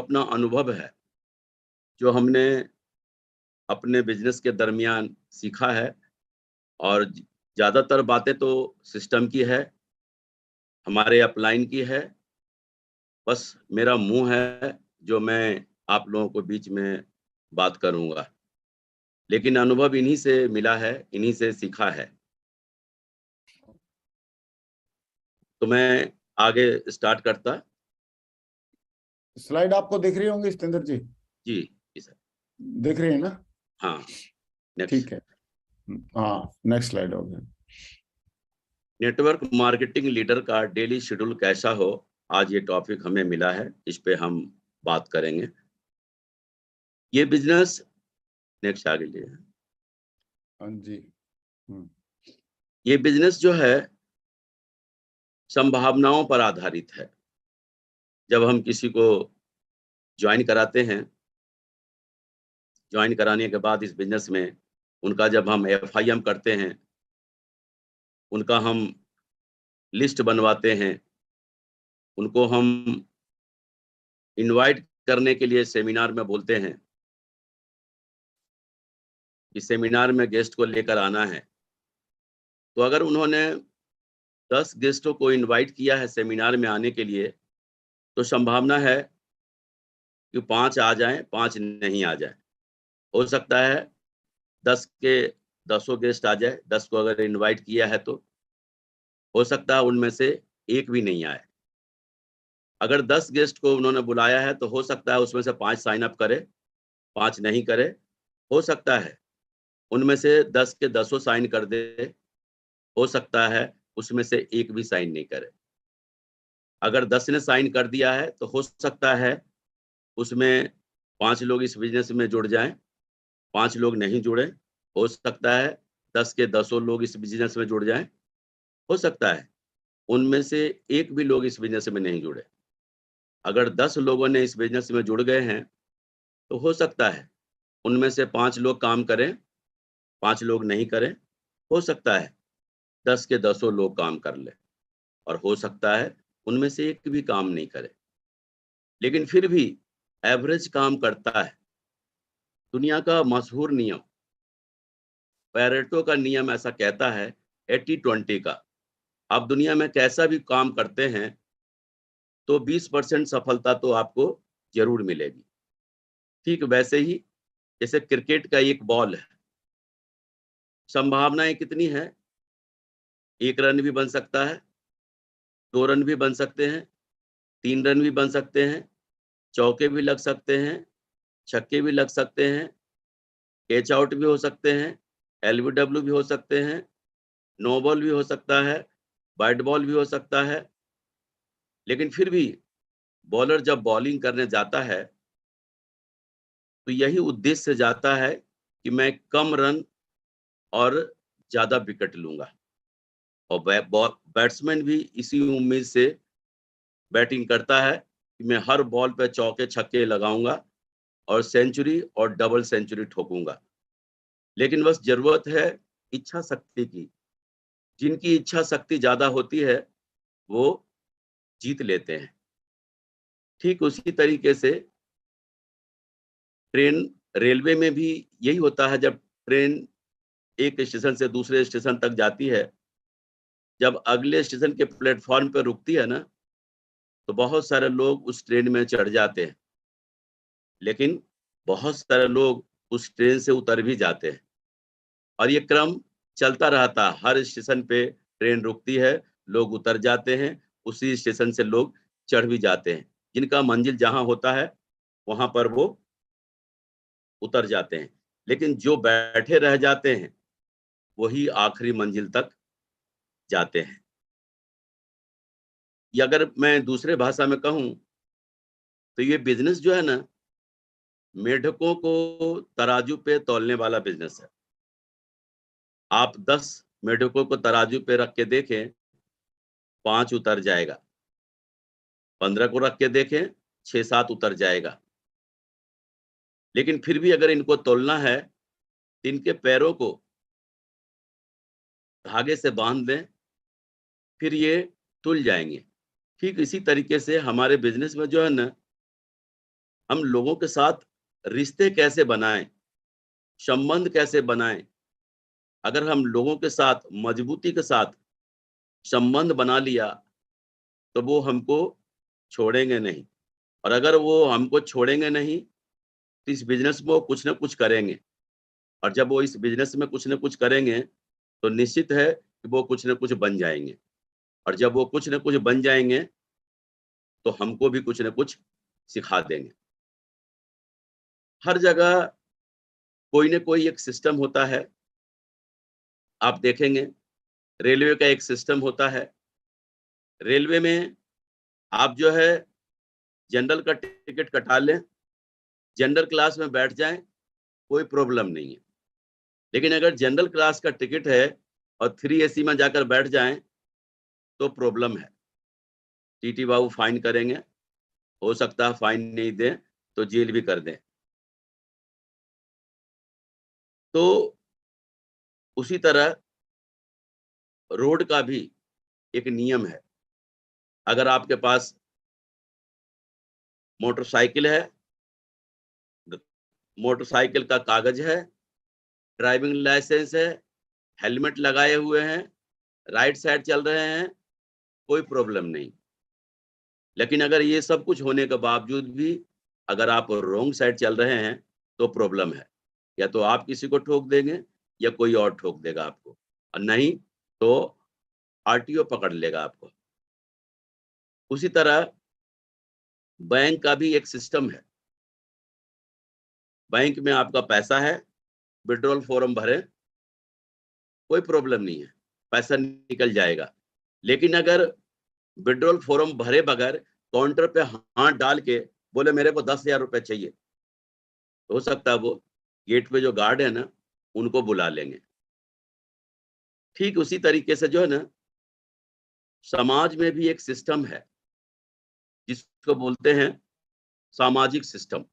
अपना अनुभव है, जो हमने अपने बिजनेस के दरमियान सीखा है, और ज़्यादातर बातें तो सिस्टम की है, हमारे अपलाइन की है। बस मेरा मुँह है जो मैं आप लोगों को बीच में बात करूँगा। लेकिन अनुभव इन्हीं से मिला है, इन्हीं से सीखा है। तो मैं आगे स्टार्ट करता। स्लाइड आपको दिख रही होंगी सतेंद्र जी? जी, जी सर। दिख रही है ना? हाँ, नेक्स्ट। ठीक है। हाँ, नेक्स्ट स्लाइड हो गया। नेटवर्क मार्केटिंग लीडर का डेली शेड्यूल कैसा हो, आज ये टॉपिक हमें मिला है, इस पे हम बात करेंगे। ये बिजनेस, नेक्स्ट आगे लिए, हाँ जी। ये बिजनेस जो है संभावनाओं पर आधारित है। जब हम किसी को ज्वाइन कराते हैं, ज्वाइन कराने के बाद इस बिजनेस में उनका जब हम एफआईएम करते हैं, उनका हम लिस्ट बनवाते हैं, उनको हम इनवाइट करने के लिए सेमिनार में बोलते हैं कि सेमिनार में गेस्ट को लेकर आना है। तो अगर उन्होंने 10 गेस्टों को इनवाइट किया है सेमिनार में आने के लिए, तो संभावना है कि 5 आ जाएं, 5 नहीं आ जाएं। हो सकता है 10 के 10 गेस्ट आ जाए, 10 को अगर इनवाइट किया है तो हो सकता है उनमें से एक भी नहीं आए। अगर 10 गेस्ट को उन्होंने बुलाया है तो हो सकता है उसमें से 5 साइन अप करे, 5 नहीं करे। हो सकता है उनमें से 10 के 10 साइन कर दे, हो सकता है उसमें से एक भी साइन नहीं करे। अगर 10 ने साइन कर दिया है तो हो सकता है उसमें 5 लोग इस बिजनेस में जुड़ जाएं, 5 लोग नहीं जुड़े। हो सकता है 10 के 10 लोग इस बिजनेस में जुड़ जाएं। हो सकता है उनमें से एक भी लोग इस बिजनेस में नहीं जुड़े। अगर 10 लोगों ने इस बिजनेस में जुड़ गए हैं तो हो सकता है उनमें से 5 लोग काम करें, 5 लोग नहीं करें। हो सकता है 10 के 10 लोग काम कर लें, और हो सकता है उनमें से एक भी काम नहीं करे। लेकिन फिर भी एवरेज काम करता है। दुनिया का मशहूर नियम, पैरेटो का नियम ऐसा कहता है, 80-20 का। आप दुनिया में कैसा भी काम करते हैं तो 20% सफलता तो आपको जरूर मिलेगी। ठीक वैसे ही जैसे क्रिकेट का एक बॉल है, संभावनाएं कितनी है? 1 रन भी बन सकता है, 2 रन भी बन सकते हैं, 3 रन भी बन सकते हैं, चौके भी लग सकते हैं, छक्के भी लग सकते हैं, कैच आउट भी हो सकते हैं, एलबीडब्ल्यू भी हो सकते हैं, नो बॉल भी हो सकता है, वाइड बॉल भी हो सकता है। लेकिन फिर भी बॉलर जब बॉलिंग करने जाता है तो यही उद्देश्य से जाता है कि मैं कम रन और ज्यादा विकेट लूंगा। और बैट्समैन भी इसी उम्मीद से बैटिंग करता है कि मैं हर बॉल पे चौके छक्के लगाऊंगा और सेंचुरी और डबल सेंचुरी ठोकूंगा। लेकिन बस जरूरत है इच्छा शक्ति की। जिनकी इच्छा शक्ति ज्यादा होती है वो जीत लेते हैं। ठीक उसी तरीके से ट्रेन, रेलवे में भी यही होता है। जब ट्रेन एक स्टेशन से दूसरे स्टेशन तक जाती है, जब अगले स्टेशन के प्लेटफॉर्म पर रुकती है ना, तो बहुत सारे लोग उस ट्रेन में चढ़ जाते हैं, लेकिन बहुत सारे लोग उस ट्रेन से उतर भी जाते हैं। और ये क्रम चलता रहता है। हर स्टेशन पे ट्रेन रुकती है, लोग उतर जाते हैं, उसी स्टेशन से लोग चढ़ भी जाते हैं। जिनका मंजिल जहां होता है वहां पर वो उतर जाते हैं। लेकिन जो बैठे रह जाते हैं वही आखिरी मंजिल तक जाते हैं। या अगर मैं दूसरे भाषा में कहूं तो ये बिजनेस जो है ना, मेढकों को तराजू पे तौलने वाला बिजनेस है। आप 10 मेढकों को तराजू पे रख के देखें, 5 उतर जाएगा। 15 को रख के देखें, 6-7 उतर जाएगा। लेकिन फिर भी अगर इनको तौलना है तो इनके पैरों को धागे से बांध दें, फिर ये तुल जाएंगे। ठीक इसी तरीके से हमारे बिजनेस में जो है ना, हम लोगों के साथ रिश्ते कैसे बनाएं, संबंध कैसे बनाएं। अगर हम लोगों के साथ मजबूती के साथ संबंध बना लिया तो वो हमको छोड़ेंगे नहीं, और अगर वो हमको छोड़ेंगे नहीं तो इस बिजनेस में वो कुछ ना कुछ करेंगे, और जब वो इस बिजनेस में कुछ ना कुछ करेंगे तो निश्चित है कि वो कुछ ना कुछ बन जाएंगे, और जब वो कुछ ना कुछ बन जाएंगे तो हमको भी कुछ ना कुछ सिखा देंगे। हर जगह कोई ना कोई एक सिस्टम होता है। आप देखेंगे रेलवे का एक सिस्टम होता है। रेलवे में आप जो है जनरल का टिकट कटा लें, जनरल क्लास में बैठ जाएं, कोई प्रॉब्लम नहीं है। लेकिन अगर जनरल क्लास का टिकट है और 3 एसी में जाकर बैठ जाएं तो प्रॉब्लम है। टीटी बाबू फाइन करेंगे, हो सकता है फाइन नहीं दें तो जेल भी कर दें। तो उसी तरह रोड का भी एक नियम है। अगर आपके पास मोटरसाइकिल है, मोटरसाइकिल का कागज है, ड्राइविंग लाइसेंस है, हेलमेट लगाए हुए हैं, राइट साइड चल रहे हैं, कोई प्रॉब्लम नहीं। लेकिन अगर ये सब कुछ होने के बावजूद भी अगर आप रॉन्ग साइड चल रहे हैं तो प्रॉब्लम है। या तो आप किसी को ठोक देंगे या कोई और ठोक देगा आपको, और नहीं तो आरटीओ पकड़ लेगा आपको। उसी तरह बैंक का भी एक सिस्टम है। बैंक में आपका पैसा है, विड्रॉल फॉर्म भरें, कोई प्रॉब्लम नहीं है, पैसा निकल जाएगा। लेकिन अगर विड्रॉल फॉर्म भरे बगैर काउंटर पे हाथ डाल के बोले मेरे को 10,000 रुपए चाहिए, तो हो सकता है वो गेट पे जो गार्ड है ना उनको बुला लेंगे। ठीक उसी तरीके से जो है ना समाज में भी एक सिस्टम है जिसको बोलते हैं सामाजिक सिस्टम।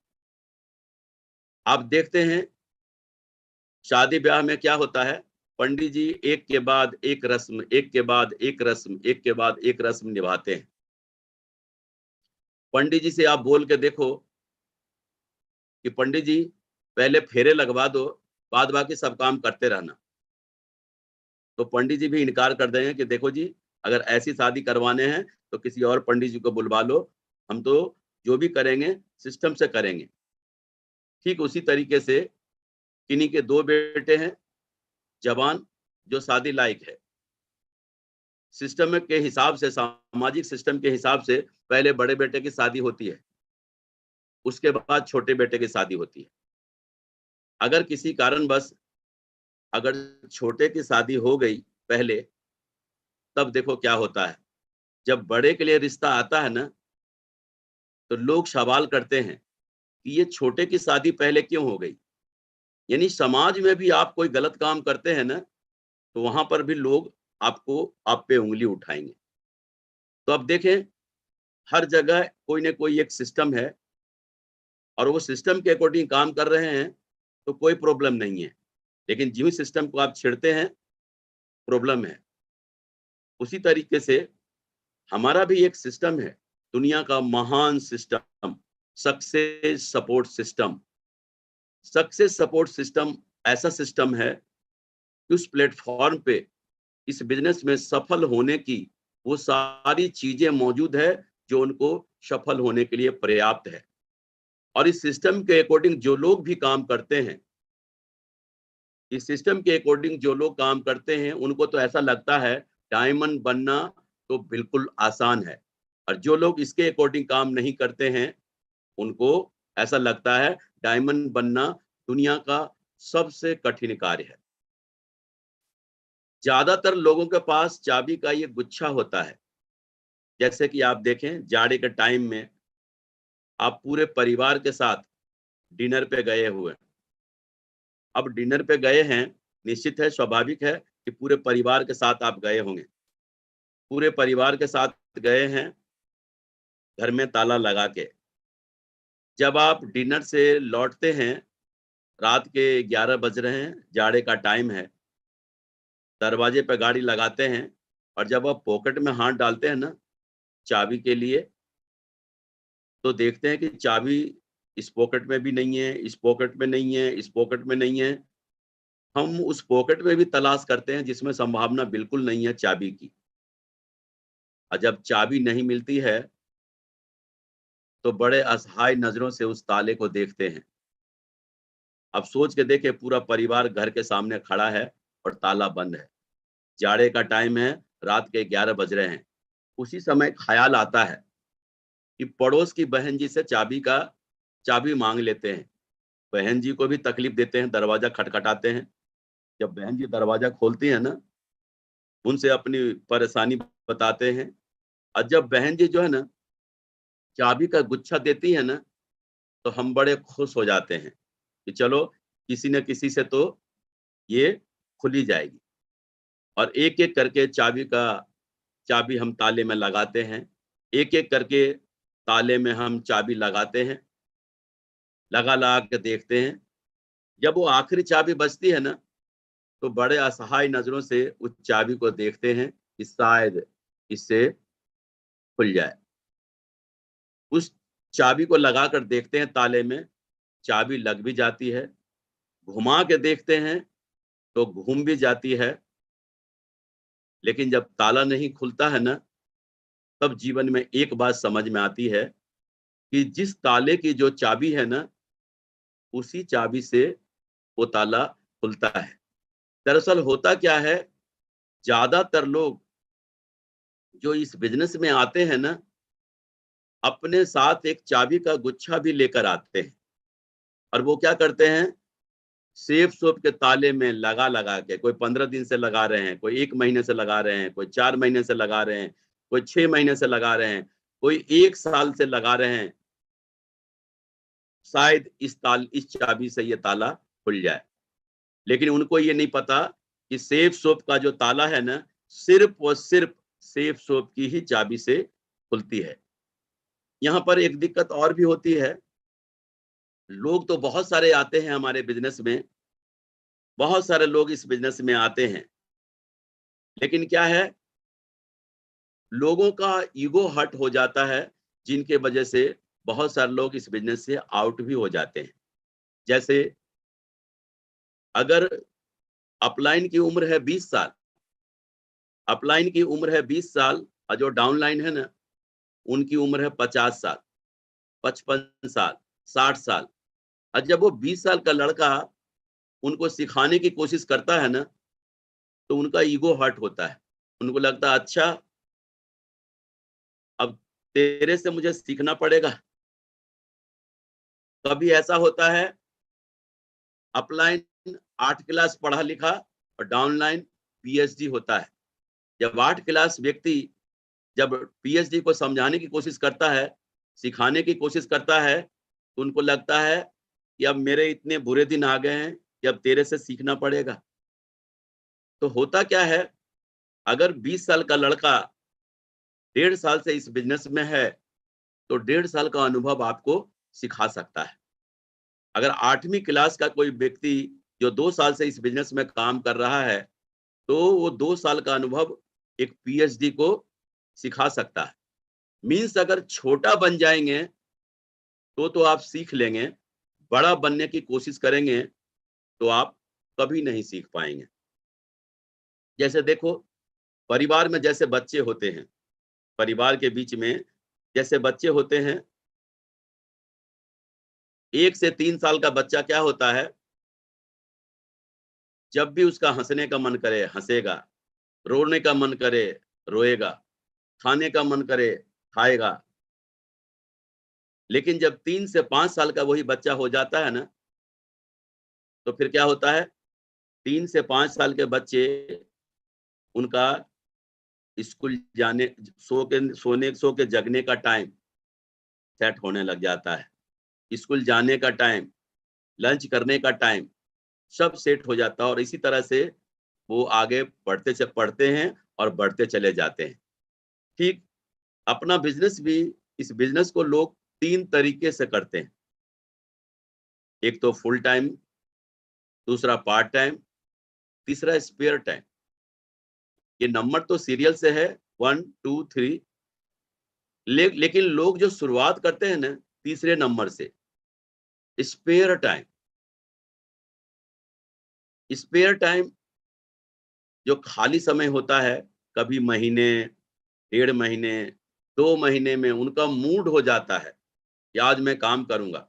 आप देखते हैं शादी ब्याह में क्या होता है, पंडित जी एक के बाद एक रस्म, एक के बाद एक रस्म, एक के बाद एक रस्म निभाते हैं। पंडित जी से आप बोल के देखो कि पंडित जी पहले फेरे लगवा दो, बाद बाकी सब काम करते रहना, तो पंडित जी भी इनकार कर देंगे कि देखो जी अगर ऐसी शादी करवाने हैं तो किसी और पंडित जी को बुलवा लो, हम तो जो भी करेंगे सिस्टम से करेंगे। ठीक उसी तरीके से किन्हीं के 2 बेटे हैं जवान जो शादी लायक है, सिस्टम के हिसाब से, सामाजिक सिस्टम के हिसाब से पहले बड़े बेटे की शादी होती है, उसके बाद छोटे बेटे की शादी होती है। अगर किसी कारणवश अगर छोटे की शादी हो गई पहले, तब देखो क्या होता है। जब बड़े के लिए रिश्ता आता है ना तो लोग सवाल करते हैं कि ये छोटे की शादी पहले क्यों हो गई। यानी समाज में भी आप कोई गलत काम करते हैं ना तो वहां पर भी लोग आपको आप पे उंगली उठाएंगे। तो अब देखें हर जगह कोई ना कोई एक सिस्टम है और वो सिस्टम के अकॉर्डिंग काम कर रहे हैं तो कोई प्रॉब्लम नहीं है। लेकिन जिस सिस्टम को आप छेड़ते हैं प्रॉब्लम है। उसी तरीके से हमारा भी एक सिस्टम है, दुनिया का महान system, success support system. Success support system ऐसा सिस्टम है कि उस प्लेटफॉर्म पे इस बिजनेस में सफल होने की वो सारी चीजें मौजूद है जो उनको सफल होने के लिए पर्याप्त है। और इस सिस्टम के अकॉर्डिंग जो लोग भी काम करते हैं, इस सिस्टम के अकॉर्डिंग जो लोग काम करते हैं उनको तो ऐसा लगता है डायमंड बनना तो बिल्कुल आसान है, और जो लोग इसके अकॉर्डिंग काम नहीं करते हैं उनको ऐसा लगता है डायमंड बनना दुनिया का सबसे कठिन कार्य है। ज्यादातर लोगों के पास चाबी का ये गुच्छा होता है। जैसे कि आप देखें जाड़े के टाइम में आप पूरे परिवार के साथ डिनर पे गए हुए हैं। अब डिनर पे गए हैं, निश्चित है स्वाभाविक है कि पूरे परिवार के साथ आप गए होंगे। पूरे परिवार के साथ गए हैं घर में ताला लगा के। जब आप डिनर से लौटते हैं, रात के 11 बज रहे हैं, जाड़े का टाइम है, दरवाजे पे गाड़ी लगाते हैं और जब आप पॉकेट में हाथ डालते हैं ना चाबी के लिए, तो देखते हैं कि चाबी इस पॉकेट में भी नहीं है, इस पॉकेट में नहीं है, इस पॉकेट में नहीं है। हम उस पॉकेट में भी तलाश करते हैं जिसमें संभावना बिल्कुल नहीं है चाबी की। और जब चाबी नहीं मिलती है तो बड़े असहाय नजरों से उस ताले को देखते हैं। अब सोच के देखे, पूरा परिवार घर के सामने खड़ा है और ताला बंद है। जाड़े का टाइम है, रात के 11 बज रहे हैं। उसी समय ख्याल आता है कि पड़ोस की बहन जी से चाबी मांग लेते हैं। बहन जी को भी तकलीफ देते हैं, दरवाजा खटखटाते हैं। जब बहन जी दरवाजा खोलती है ना, उनसे अपनी परेशानी बताते हैं। और जब बहन जी जो है ना चाबी का गुच्छा देती है ना, तो हम बड़े खुश हो जाते हैं कि चलो किसी न किसी से तो ये खुली जाएगी। और एक-एक करके चाबी हम ताले में लगाते हैं। एक-एक करके ताले में हम चाबी लगाते हैं, लगा-लगा के देखते हैं। जब वो आखिरी चाबी बचती है ना, तो बड़े असहाय नज़रों से उस चाबी को देखते हैं कि शायद इससे खुल जाए। उस चाबी को लगाकर देखते हैं ताले में, चाबी लग भी जाती है। घुमा के देखते हैं तो घूम भी जाती है। लेकिन जब ताला नहीं खुलता है ना, तब जीवन में एक बात समझ में आती है कि जिस ताले की जो चाबी है ना, उसी चाबी से वो ताला खुलता है। दरअसल होता क्या है, ज़्यादातर लोग जो इस बिज़नेस में आते हैं ना, अपने साथ एक चाबी का गुच्छा भी लेकर आते हैं। और वो क्या करते हैं, सेफ-सूफ के ताले में लगा-लगा के, कोई 15 दिन से लगा रहे हैं, कोई 1 महीने से लगा रहे हैं, कोई 4 महीने से लगा रहे हैं, कोई 6 महीने से लगा रहे हैं, कोई 1 साल से लगा रहे हैं। शायद इस चाबी से ये ताला खुल जाए। लेकिन उनको ये नहीं पता कि सेफ-सूफ का जो ताला है ना, सिर्फ़ और सिर्फ़ सेफ-सूफ की ही चाबी से खुलती है। यहाँ पर एक दिक्कत और भी होती है, लोग तो बहुत सारे आते हैं हमारे बिज़नेस में, बहुत सारे लोग इस बिज़नेस में आते हैं। लेकिन क्या है, लोगों का ईगो हर्ट हो जाता है, जिनके वजह से बहुत सारे लोग इस बिज़नेस से आउट भी हो जाते हैं। जैसे अगर अपलाइन की उम्र है 20 साल, अपलाइन की उम्र है 20 साल और जो डाउनलाइन है ना, उनकी उम्र है 50 साल, 55 साल, 60 साल। और जब वो 20 साल का लड़का उनको सिखाने की कोशिश करता है ना, तो उनका ईगो हर्ट होता है। उनको लगता है अच्छा, अब तेरे से मुझे सीखना पड़ेगा। कभी ऐसा होता है, अपलाइन 8 क्लास पढ़ा लिखा और डाउनलाइन पीएचडी होता है। जब 8 क्लास व्यक्ति जब पीएचडी को समझाने की कोशिश करता है, सिखाने की कोशिश करता है, तो उनको लगता है कि अब मेरे इतने बुरे दिन आ गए हैं कि अब तेरे से सीखना पड़ेगा। तो होता क्या है, अगर 20 साल का लड़का 1.5 साल से इस बिज़नेस में है, तो 1.5 साल का अनुभव आपको सिखा सकता है। अगर 8वीं क्लास का कोई व्यक्ति जो 2 साल से इस बिज़नेस में काम कर रहा है, तो वो 2 साल का अनुभव एक पीएचडी को सिखा सकता है। मीन्स अगर छोटा बन जाएँगे, तो आप सीख लेंगे, बड़ा बनने की कोशिश करेंगे, तो आप कभी नहीं सीख पाएँगे। जैसे देखो, परिवार में जैसे बच्चे होते हैं, परिवार के बीच में जैसे बच्चे होते हैं, 1 से 3 साल का बच्चा क्या होता है, जब भी उसका हँसने का मन करे, हँसेगा, रोने का मन करे, रोएगा, खाने का मन करे, खाएगा। लेकिन जब 3 से 5 साल का वही बच्चा हो जाता है ना, तो फिर क्या होता है, 3 से 5 साल के बच्चे, उनका स्कूल जाने सो के जगने का टाइम सेट होने लग जाता है। स्कूल जाने का टाइम, लंच करने का टाइम, सब सेट हो जाता है और इसी तरह से वो आगे पढ़ते हैं और बढ़ते चले जाते हैं। ठीक अपना बिज़नेस भी, इस बिज़नेस को लोग 3 तरीके से करते हैं। एक तो फुल टाइम, दूसरा पार्ट टाइम, तीसरा स्पेयर टाइम। ये नंबर तो सीरियल से है 1, 2, 3, लेकिन लोग जो शुरुआत करते हैं ना तीसरे नंबर से, स्पेयर टाइम। स्पेयर टाइम जो खाली समय होता है, कभी महीने, 1.5 महीने, 2 महीने में उनका मूड हो जाता है कि आज मैं काम करूंगा,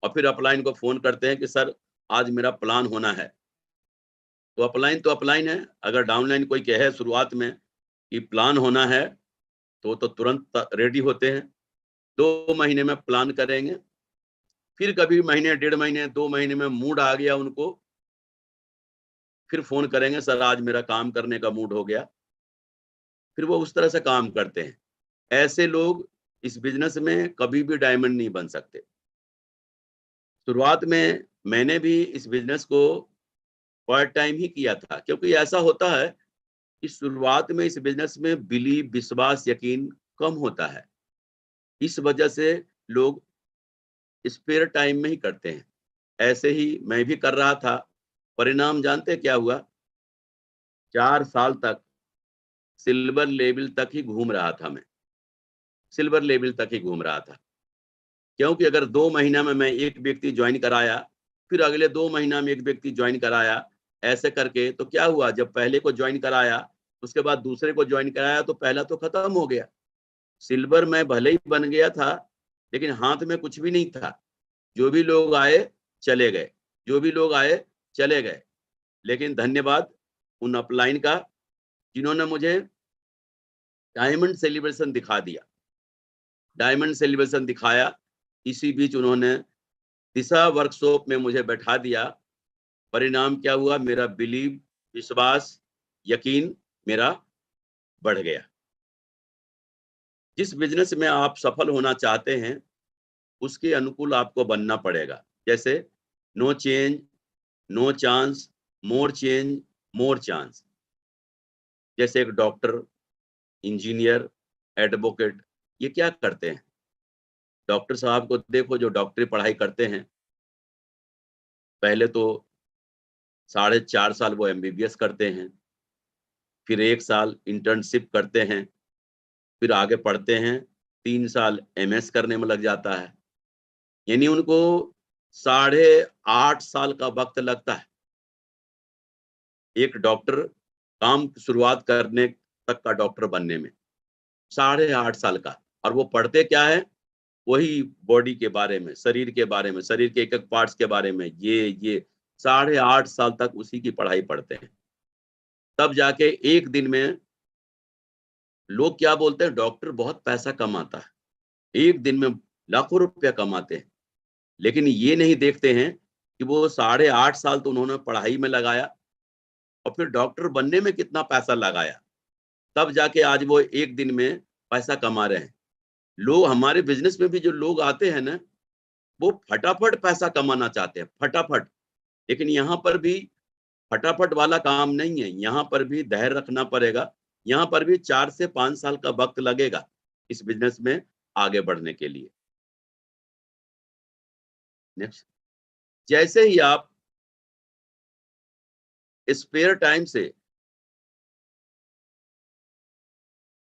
और फिर अपलाइन को फोन करते हैं कि सर आज मेरा प्लान होना है। तो अपलाइन है, अगर डाउनलाइन कोई कहे शुरुआत में कि प्लान होना है तो तुरंत रेडी होते हैं। 2 महीने में प्लान करेंगे, फिर कभी महीने, 1.5 महीने, 2 महीने में मूड आ गया उनको, फिर फोन करेंगे सर आज मेरा काम करने का मूड हो गया, फिर वो उस तरह से काम करते हैं। ऐसे लोग इस बिजनेस में कभी भी डायमंड नहीं बन सकते। शुरुआत में मैंने भी इस बिजनेस को पार्ट टाइम ही किया था, क्योंकि ऐसा होता है कि शुरुआत में इस बिजनेस में बिलीव, विश्वास, यकीन कम होता है। इस वजह से लोग स्पेयर टाइम में ही करते हैं। ऐसे ही मैं भी कर रहा था। परिणाम जानते क्या हुआ? 4 साल तक सिल्वर लेवल तक ही घूम रहा था मैं। सिल्वर लेवल तक ही घूम रहा था, क्योंकि अगर 2 महीना में मैं एक व्यक्ति ज्वाइन कराया, फिर अगले 2 महीना में एक व्यक्ति ज्वाइन कराया, ऐसे करके तो क्या हुआ, जब पहले को ज्वाइन कराया उसके बाद दूसरे को ज्वाइन कराया तो पहला तो खत्म हो गया। सिल्वर मैं भले ही बन गया था, लेकिन हाथ में कुछ भी नहीं था। जो भी लोग आए चले गए, जो भी लोग आए चले गए। लेकिन धन्यवाद उन अपलाइन का, जिन्होंने मुझे डायमंड सेलिब्रेशन दिखा दिया। डायमंड सेलिब्रेशन दिखाया, इसी बीच उन्होंने दिशा वर्कशॉप में मुझे बैठा दिया। परिणाम क्या हुआ? मेरा बिलीव, विश्वास, यकीन मेरा बढ़ गया। जिस बिजनेस में आप सफल होना चाहते हैं उसके अनुकूल आपको बनना पड़ेगा। जैसे नो चेंज, नो चांस, मोर चेंज, मोर चांस। जैसे एक डॉक्टर, इंजीनियर, एडवोकेट, ये क्या करते हैं? डॉक्टर साहब को देखो जो डॉक्टरी पढ़ाई करते हैं, पहले तो 4.5 साल वो एमबीबीएस करते हैं, फिर 1 साल इंटर्नशिप करते हैं, फिर आगे पढ़ते हैं, 3 साल एमएस करने में लग जाता है। यानी उनको 8.5 साल का वक्त लगता है एक डॉक्टर काम शुरुआत करने तक का डॉक्टर बनने में। 8.5 साल का। और वो पढ़ते क्या है? वही बॉडी के बारे में, शरीर के बारे में, शरीर के एक एक पार्ट्स के बारे में, ये 8.5 साल तक उसी की पढ़ाई पढ़ते हैं। तब जाके एक दिन में लोग क्या बोलते हैं, डॉक्टर बहुत पैसा कमाता है, एक दिन में लाखों रुपया कमाते हैं। लेकिन ये नहीं देखते हैं कि वो 8.5 साल तो उन्होंने पढ़ाई में लगाया, और फिर डॉक्टर बनने में कितना पैसा लगाया, तब जाके आज वो एक दिन में पैसा कमा रहे हैं। लोग हमारे बिजनेस में भी जो लोग आते हैं ना, वो फटाफट पैसा कमाना चाहते हैं, फटाफट। लेकिन यहाँ पर भी फटाफट वाला काम नहीं है, यहाँ पर भी धैर्य रखना पड़ेगा। यहाँ पर भी 4 से 5 साल का वक्त लगेगा इस बिजनेस में आगे बढ़ने के लिए। नेक्स्ट, जैसे ही आप स्पेयर टाइम से,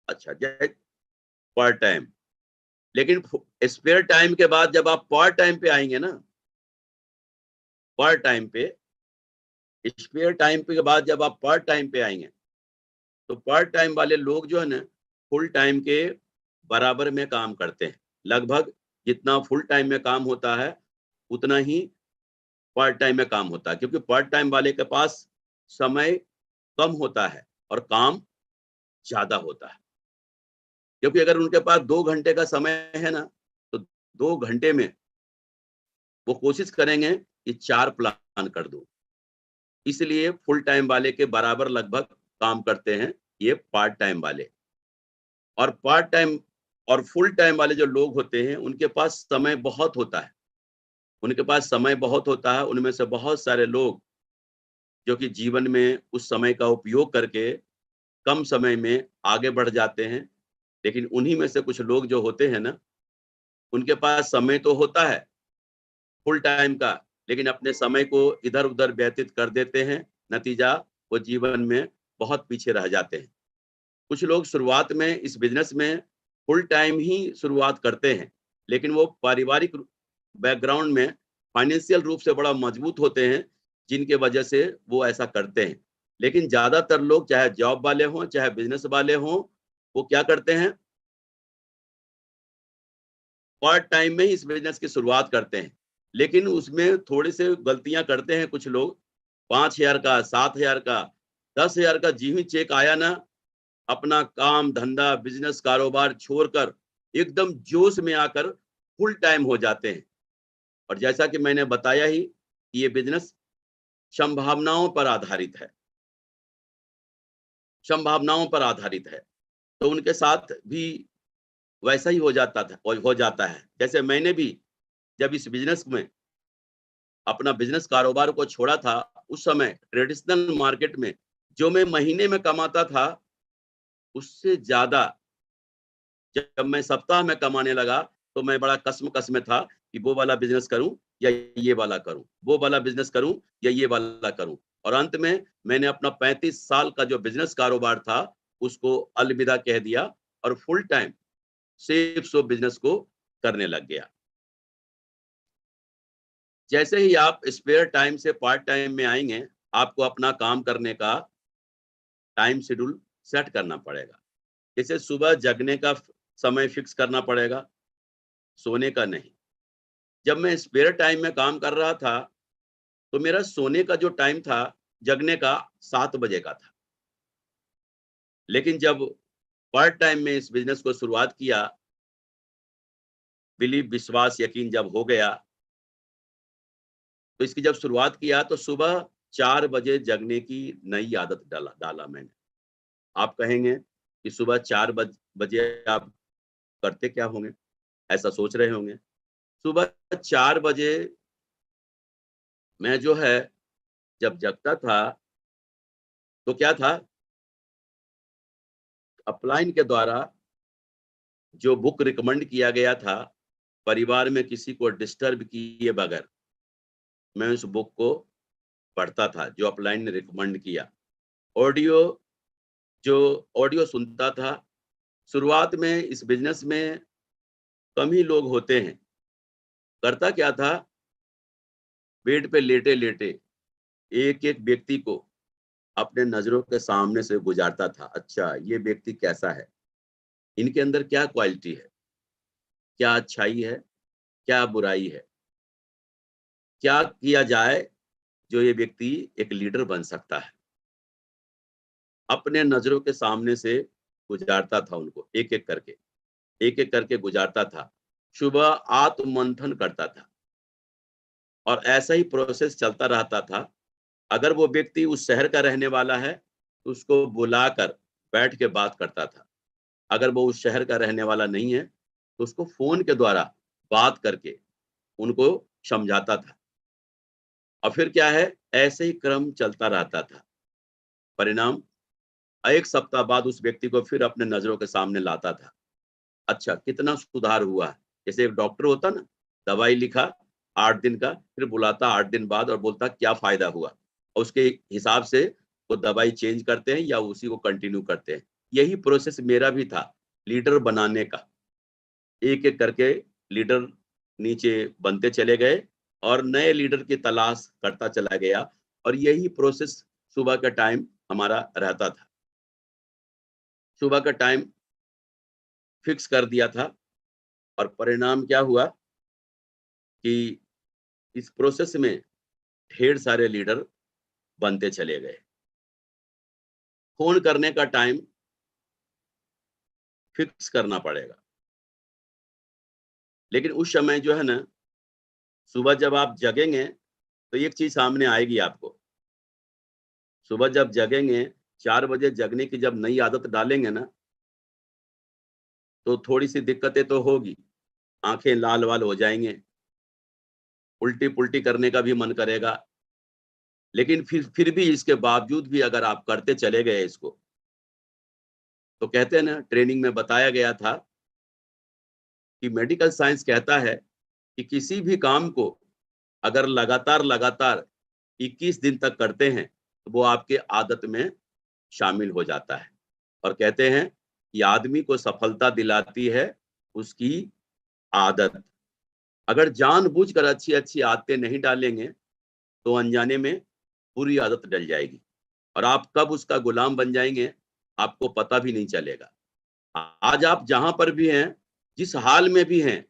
अच्छा पार्ट टाइम, लेकिन स्पेयर टाइम के बाद जब आप पार्ट टाइम पे आएंगे ना, पार्ट टाइम पे, स्पेयर टाइम के बाद जब आप पार्ट टाइम पे आएंगे, तो पार्ट टाइम वाले लोग जो है ना, फुल टाइम के बराबर में काम करते हैं। लगभग जितना फुल टाइम में काम होता है उतना ही पार्ट टाइम में काम होता है, क्योंकि पार्ट टाइम वाले के पास समय कम होता है और काम ज्यादा होता है। क्योंकि अगर उनके पास 2 घंटे का समय है ना, तो 2 घंटे में वो कोशिश करेंगे कि 4 प्लान कर दूं। इसलिए फुल टाइम वाले के बराबर लगभग काम करते हैं ये पार्ट टाइम वाले। और पार्ट टाइम और फुल टाइम वाले जो लोग होते हैं उनके पास समय बहुत होता है, उनके पास समय बहुत होता है। उनमें से बहुत सारे लोग जो कि जीवन में उस समय का उपयोग करके कम समय में आगे बढ़ जाते हैं। लेकिन उन्हीं में से कुछ लोग जो होते हैं ना, उनके पास समय तो होता है फुल टाइम का, लेकिन अपने समय को इधर उधर व्यतीत कर देते हैं। नतीजा, वो जीवन में बहुत पीछे रह जाते हैं। कुछ लोग शुरुआत में इस बिजनेस में फुल टाइम ही शुरुआत करते हैं, लेकिन वो पारिवारिक बैकग्राउंड में फाइनेंशियल रूप से बड़ा मजबूत होते हैं, जिनके वजह से वो ऐसा करते हैं। लेकिन ज्यादातर लोग, चाहे जॉब वाले हों चाहे बिजनेस वाले हों, वो क्या करते हैं, पार्ट टाइम में ही इस बिजनेस की शुरुआत करते हैं। लेकिन उसमें थोड़ी से गलतियां करते हैं कुछ लोग। 5,000 का, 7,000 का, 10,000 का जी ही चेक आया ना, अपना काम धंधा बिजनेस कारोबार छोड़कर एकदम जोश में आकर फुल टाइम हो जाते हैं। और जैसा कि मैंने बताया ही कि ये बिजनेस संभावनाओं पर आधारित है, संभावनाओं पर आधारित है। तो उनके साथ भी वैसा ही हो जाता था, हो जाता है। जैसे मैंने भी जब इस बिजनेस में अपना बिजनेस कारोबार को छोड़ा था, उस समय ट्रेडिशनल मार्केट में जो मैं महीने में कमाता था, उससे ज्यादा जब मैं सप्ताह में कमाने लगा, तो मैं बड़ा कसम-कस में था कि वो वाला बिज़नेस करूँ या ये वाला करूँ, वो वाला बिज़नेस करूँ या ये वाला करूँ। और अंत में मैंने अपना 35 साल का जो बिज़नेस कारोबार था, उसको अलविदा कह दिया और फुल टाइम सिर्फ सो बिज़नेस को करने लग गया। जैसे ही आप स्पेयर टाइम से पार्ट टाइम में आएँगे, आपको अपना काम करने का टाइम शेड्यूल सेट करना पड़ेगा। जैसे सुबह जगने का समय फिक्स करना पड़ेगा, सोने का नहीं। जब मैं स्पेयर टाइम में काम कर रहा था, तो मेरा सोने का जो टाइम था, जगने का 7 बजे का था। लेकिन जब पार्ट टाइम में इस बिज़नेस को शुरुआत किया, बिलीव विश्वास यकीन जब हो गया, तो इसकी जब शुरुआत किया तो सुबह 4 बजे जगने की नई आदत डाला डाला मैंने। आप कहेंगे कि सुबह 4 बजे आप करते क्या होंगे? ऐसा सोच रहे होंगे। सुबह 4 बजे मैं जो है जब जगता था, तो क्या था, अपलाइन के द्वारा जो बुक रिकमेंड किया गया था, परिवार में किसी को डिस्टर्ब किए बगैर मैं उस बुक को पढ़ता था, जो अपलाइन ने रिकमेंड किया। ऑडियो जो ऑडियो सुनता था। शुरुआत में इस बिज़नेस में कम ही लोग होते हैं। करता क्या था, बेड पे लेटे-लेटे एक-एक व्यक्ति को अपने नज़रों के सामने से गुज़ारता था। अच्छा, ये व्यक्ति कैसा है? इनके अंदर क्या क्वालिटी है? क्या अच्छाई है? क्या बुराई है? क्या किया जाए जो ये व्यक्ति एक लीडर बन सकता है? अपने नज़रों के सामने से गुज़ारता था उनको एक-एक करके गुज़ारता था। सुबह आत्ममंथन करता था और ऐसा ही प्रोसेस चलता रहता था। अगर वो व्यक्ति उस शहर का रहने वाला है, तो उसको बुलाकर बैठ के बात करता था। अगर वो उस शहर का रहने वाला नहीं है, तो उसको फ़ोन के द्वारा बात करके उनको समझाता था। और फिर क्या है, ऐसे ही क्रम चलता रहता था। परिणाम 1 सप्ताह बाद उस व्यक्ति को फिर अपने नज़रों के सामने लाता था। अच्छा, कितना सुधार हुआ है? जैसे एक डॉक्टर होता ना, दवाई लिखा 8 दिन का, फिर बुलाता 8 दिन बाद और बोलता क्या फ़ायदा हुआ? और उसके हिसाब से वो दवाई चेंज करते हैं या उसी को कंटिन्यू करते हैं। यही प्रोसेस मेरा भी था, लीडर बनाने का। एक-एक करके लीडर नीचे बनते चले गए और नए लीडर की तलाश करता चला गया और यही प्रोसेस सुबह का टाइम हमारा रहता था। सुबह का टाइम फिक्स कर दिया था और परिणाम क्या हुआ कि इस प्रोसेस में ढेर सारे लीडर बनते चले गए। फ़ोन करने का टाइम फिक्स करना पड़ेगा। लेकिन उस समय जो है ना, सुबह जब आप जगेंगे, तो एक चीज़ सामने आएगी आपको। सुबह जब जगेंगे, 4 बजे जगने की जब नई आदत डालेंगे ना, तो थोड़ी-सी दिक्कतें तो होगी। आँखें लाल-वाल हो जाएँगे, उल्टी-पुल्टी करने का भी मन करेगा। लेकिन फिर भी इसके बावजूद भी अगर आप करते चले गए इसको, तो कहते हैं ना, ट्रेनिंग में बताया गया था कि मेडिकल साइंस कहता है कि किसी भी काम को अगर लगातार 21 दिन तक करते हैं, तो वो आपके आदत में शामिल हो जाता है। और कहते हैं कि आदमी को सफलता दिलाती है उसकी आदत। अगर जानबूझकर अच्छी अच्छी आदतें नहीं डालेंगे तो अनजाने में बुरी आदत डल जाएगी और आप कब उसका गुलाम बन जाएंगे आपको पता भी नहीं चलेगा। आज आप जहां पर भी हैं, जिस हाल में भी हैं,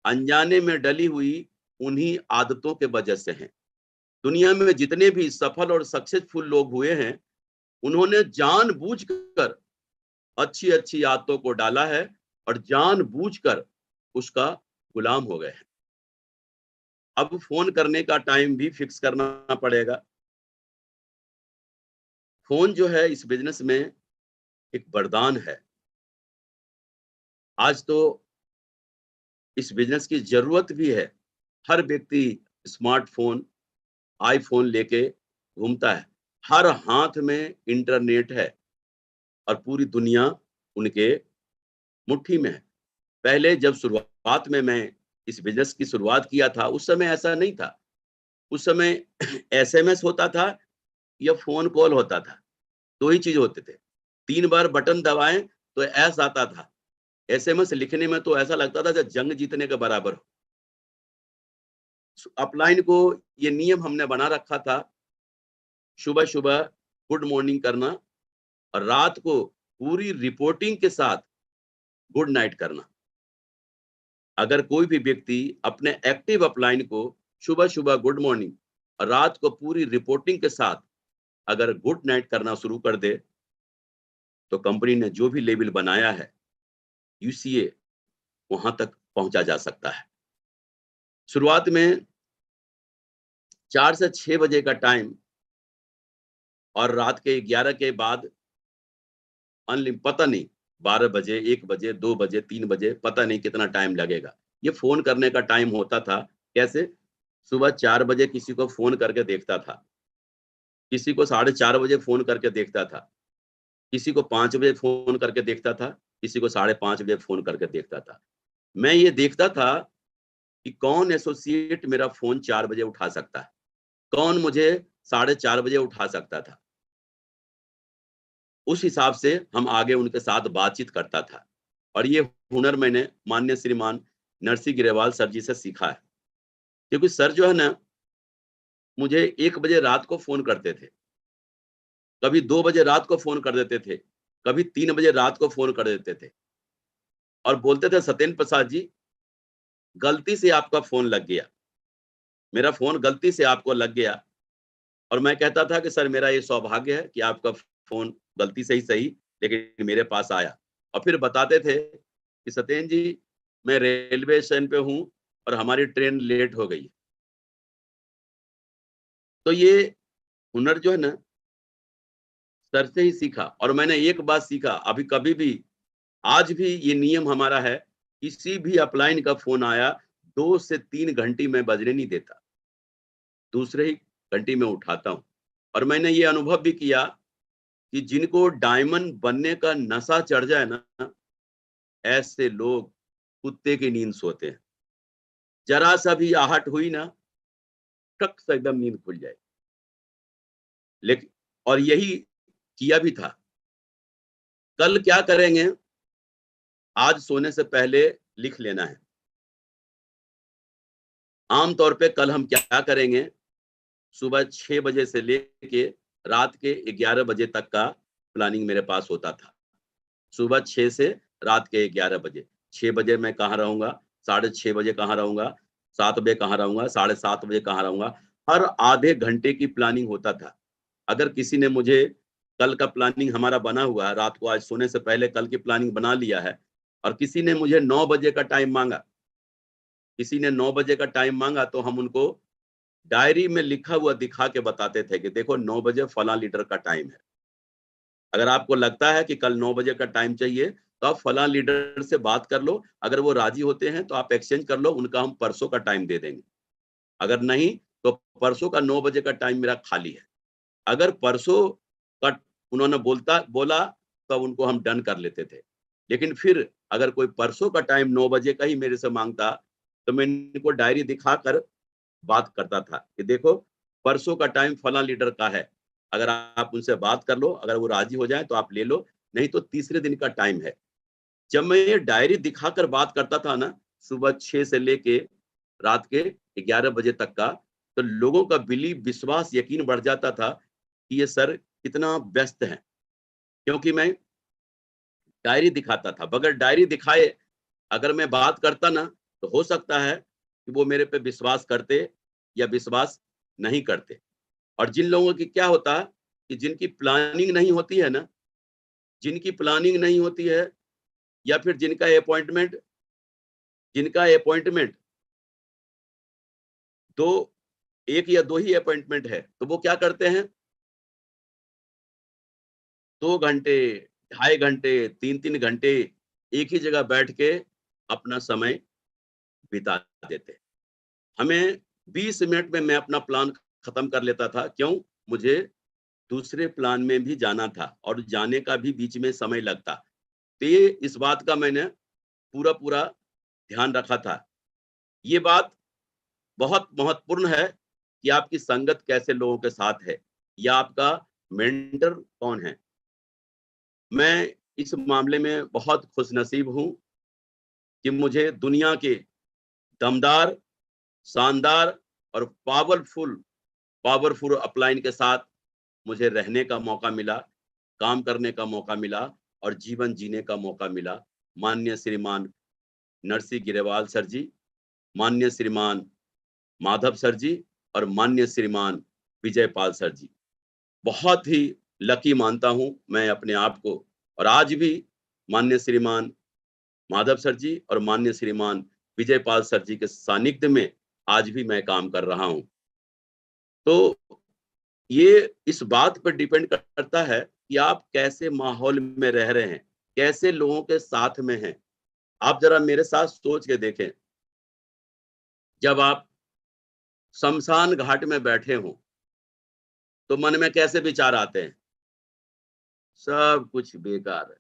अनजाने में डली हुई उन्हीं आदतों के वजह से हैं। दुनिया में जितने भी सफल और सक्सेसफुल लोग हुए हैं, उन्होंने जानबूझकर अच्छी अच्छी आदतों को डाला है और जानबूझकर उसका गुलाम हो गए हैं। अब फोन करने का टाइम भी फिक्स करना पड़ेगा। फोन जो है इस बिजनेस में एक वरदान है। आज तो इस बिजनेस की जरूरत भी है। हर व्यक्ति स्मार्टफोन, आईफोन लेके घूमता है। हर हाथ में इंटरनेट है और पूरी दुनिया उनके मुट्ठी में है। पहले जब शुरुआत में मैं इस बिजनेस की शुरुआत किया था, उस समय ऐसा नहीं था। उस समय एसएमएस होता था या फोन कॉल होता था, दो ही चीज होते थे। 3 बार बटन दबाएं तो एस आता था। एसएमएस लिखने में तो ऐसा लगता था जब जंग जीतने के बराबर हो। अपलाइन को ये नियम हमने बना रखा था, सुबह सुबह गुड मॉर्निंग करना और रात को पूरी रिपोर्टिंग के साथ गुड नाइट करना। अगर कोई भी व्यक्ति अपने एक्टिव अपलाइन को सुबह सुबह गुड मॉर्निंग और रात को पूरी रिपोर्टिंग के साथ अगर गुड नाइट करना शुरू कर दे तो कंपनी ने जो भी लेवल बनाया है यूसीए वहां तक पहुंचा जा सकता है। शुरुआत में 4 से 6 बजे का टाइम और रात के 11 के बाद पता नहीं 12 बजे, 1 बजे, 2 बजे, 3 बजे, पता नहीं कितना टाइम लगेगा। ये फोन करने का टाइम होता था। कैसे? सुबह 4 बजे किसी को फोन करके देखता था, किसी को 4:30 बजे फोन करके देखता था, किसी को 5 बजे फोन करके देखता था, किसी को 5:30 बजे फोन करके देखता था। मैं ये देखता था कि कौन एसोसिएट मेरा फोन 4 बजे उठा सकता है, कौन मुझे 4:30 बजे उठा सकता था। उस हिसाब से हम आगे उनके साथ बातचीत करता था और ये हुनर मैंने माननीय श्रीमान नरसी गिरेवाल सर जी से सीखा है। क्योंकि सर जो है ना, मुझे 1 बजे रात को फोन करते थे, कभी 2 बजे रात को फोन कर देते थे, कभी 3 बजे रात को फोन कर देते थे और बोलते थे सत्येंद्र प्रसाद जी, गलती से आपका फोन लग गया, मेरा फोन गलती से आपको लग गया। और मैं कहता था कि सर मेरा ये सौभाग्य है कि आपका फोन गलती से ही सही लेकिन मेरे पास आया। और फिर बताते थे कि सत्येंद्र जी, मैं रेलवे स्टेशन पे हूँ और हमारी ट्रेन लेट हो गई। तो ये हुनर जो है ना, सर से ही सीखा। और मैंने एक बात सीखा, अभी कभी भी, आज भी ये नियम हमारा है, किसी भी अपलाइन का फोन आया 2 से 3 घंटी में बजने नहीं देता, दूसरे ही घंटी में उठाता हूँ। और मैंने ये अनुभव भी किया कि जिनको डायमंड बनने का नशा चढ़ जाए ना, ऐसे लोग कुत्ते की नींद सोते हैं। जरा सा भी आहट हुई ना, टक से एकदम नींद खुल जाए। लेकिन और यही किया भी था। कल क्या करेंगे, आज सोने से पहले लिख लेना है। आमतौर पे कल हम क्या करेंगे, सुबह 6 बजे से लेके रात के 11 बजे तक का प्लानिंग मेरे पास होता था। सुबह 6 से रात के 11 बजे। 6 बजे मैं कहाँ रहूँगा, 6:30 बजे कहाँ रहूँगा, 7 बजे कहाँ रहूँगा, 7:30 बजे कहाँ रहूँगा। हर आधे घंटे की प्लानिंग होता था। अगर किसी ने मुझे कल का प्लानिंग हमारा बना हुआ है, रात को आज सोने से पहले कल की प्लानिंग बना लिया है और किसी ने मुझे 9 बजे का टाइम माँगा, किसी ने 9 बजे का टाइम माँगा तो हम उनको डायरी में लिखा हुआ दिखा के बताते थे कि देखो 9 बजे फलां लीडर का टाइम है। अगर आपको लगता है कि कल 9 बजे का टाइम चाहिए तो आप फलां लीडर से बात कर लो, अगर वो राजी होते हैं तो आप एक्सचेंज कर लो, उनका हम परसों का टाइम दे देंगे। अगर नहीं तो परसों का 9 बजे का टाइम मेरा खाली है। अगर परसों का उन्होंने बोला तब उनको हम डन कर लेते थे। लेकिन फिर अगर कोई परसों का टाइम 9 बजे का ही मेरे से मांगता तो मैं इनको डायरी दिखाकर बात करता था कि देखो परसों का टाइम फलां लीडर का है, अगर आप उनसे बात कर लो, अगर वो राजी हो जाए तो आप ले लो, नहीं तो तीसरे दिन का टाइम है। जब मैं ये डायरी दिखाकर बात करता था ना, सुबह 6 से लेके रात के 11 बजे तक का, तो लोगों का विश्वास, यकीन बढ़ जाता था कि ये सर कितना व्यस्त है, क्योंकि मैं डायरी दिखाता था। बगैर डायरी दिखाए अगर मैं बात करता ना, तो हो सकता है कि वो मेरे पे विश्वास करते या विश्वास नहीं करते। और जिन लोगों की क्या होता है कि जिनकी प्लानिंग नहीं होती है ना, जिनकी प्लानिंग नहीं होती है, या फिर जिनका अपॉइंटमेंट दो, एक या दो ही अपॉइंटमेंट है, तो वो क्या करते हैं, 2 घंटे, 2.5 घंटे, 3-3 घंटे एक ही जगह बैठ के अपना समय बिता देते हैं। हमें 20 मिनट में मैं अपना प्लान खत्म कर लेता था। क्यों? मुझे दूसरे प्लान में भी जाना था और जाने का भी बीच में समय लगता। तो ये इस बात का मैंने पूरा पूरा ध्यान रखा था। ये बात बहुत महत्वपूर्ण है कि आपकी संगत कैसे लोगों के साथ है, या आपका मेंटर कौन है। मैं इस मामले में बहुत खुशनसीब हूं कि मुझे दुनिया के दमदार, शानदार और पावरफुल पावरफुल अपलाइन के साथ मुझे रहने का मौका मिला, काम करने का मौका मिला और जीवन जीने का मौका मिला। माननीय श्रीमान नरसिंह गिरेवाल सर जी, माननीय श्रीमान माधव सर जी और माननीय श्रीमान विजय पाल सर जी, बहुत ही लकी मानता हूं मैं अपने आप को। और आज भी माननीय श्रीमान माधव सर जी और माननीय श्रीमान विजय पाल सर जी के सानिध्य में आज भी मैं काम कर रहा हूं। तो ये इस बात पर डिपेंड करता है कि आप कैसे माहौल में रह रहे हैं, कैसे लोगों के साथ में हैं। आप जरा मेरे साथ सोच के देखें, जब आप शमशान घाट में बैठे हों, तो मन में कैसे विचार आते हैं? सब कुछ बेकार है,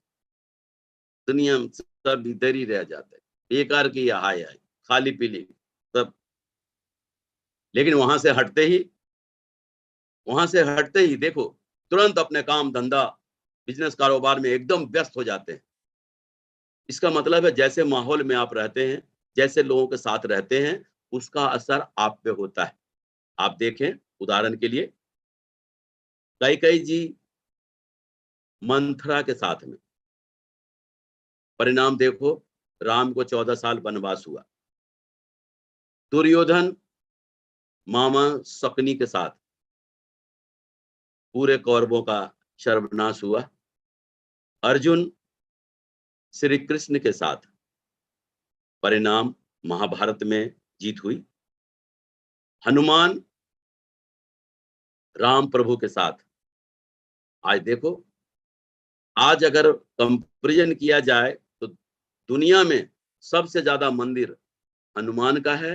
दुनिया में सब इधर ही रह जाते हैं, बेकार की हाय हाय, खाली पीली सब। लेकिन वहां से हटते ही देखो, तुरंत अपने काम धंधा, बिजनेस, कारोबार में एकदम व्यस्त हो जाते हैं। इसका मतलब है जैसे माहौल में आप रहते हैं, जैसे लोगों के साथ रहते हैं, उसका असर आप पे होता है। आप देखें, उदाहरण के लिए कैकेयी जी मंथरा के साथ में, परिणाम देखो, राम को 14 साल वनवास हुआ। दुर्योधन मामा शकुनी के साथ पूरे कौरवों का सर्वनाश हुआ। अर्जुन श्री कृष्ण के साथ, परिणाम महाभारत में जीत हुई। हनुमान राम प्रभु के साथ, आज देखो, आज अगर कंपैरिजन किया जाए तो दुनिया में सबसे ज्यादा मंदिर हनुमान का है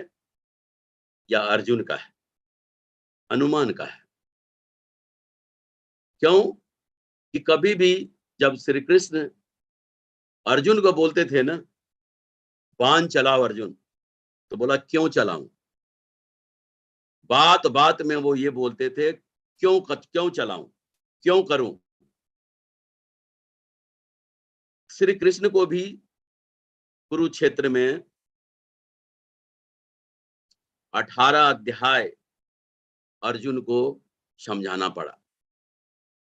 या अर्जुन का है? हनुमान का है। क्यों? कि कभी भी जब श्री कृष्ण अर्जुन को बोलते थे ना, बाण चलाओ अर्जुन, तो बोला क्यों चलाऊं? बात बात में वो ये बोलते थे, क्यों चलाऊं, क्यों करूं? श्री कृष्ण को भी कुरुक्षेत्र में 18 अध्याय अर्जुन को समझाना पड़ा।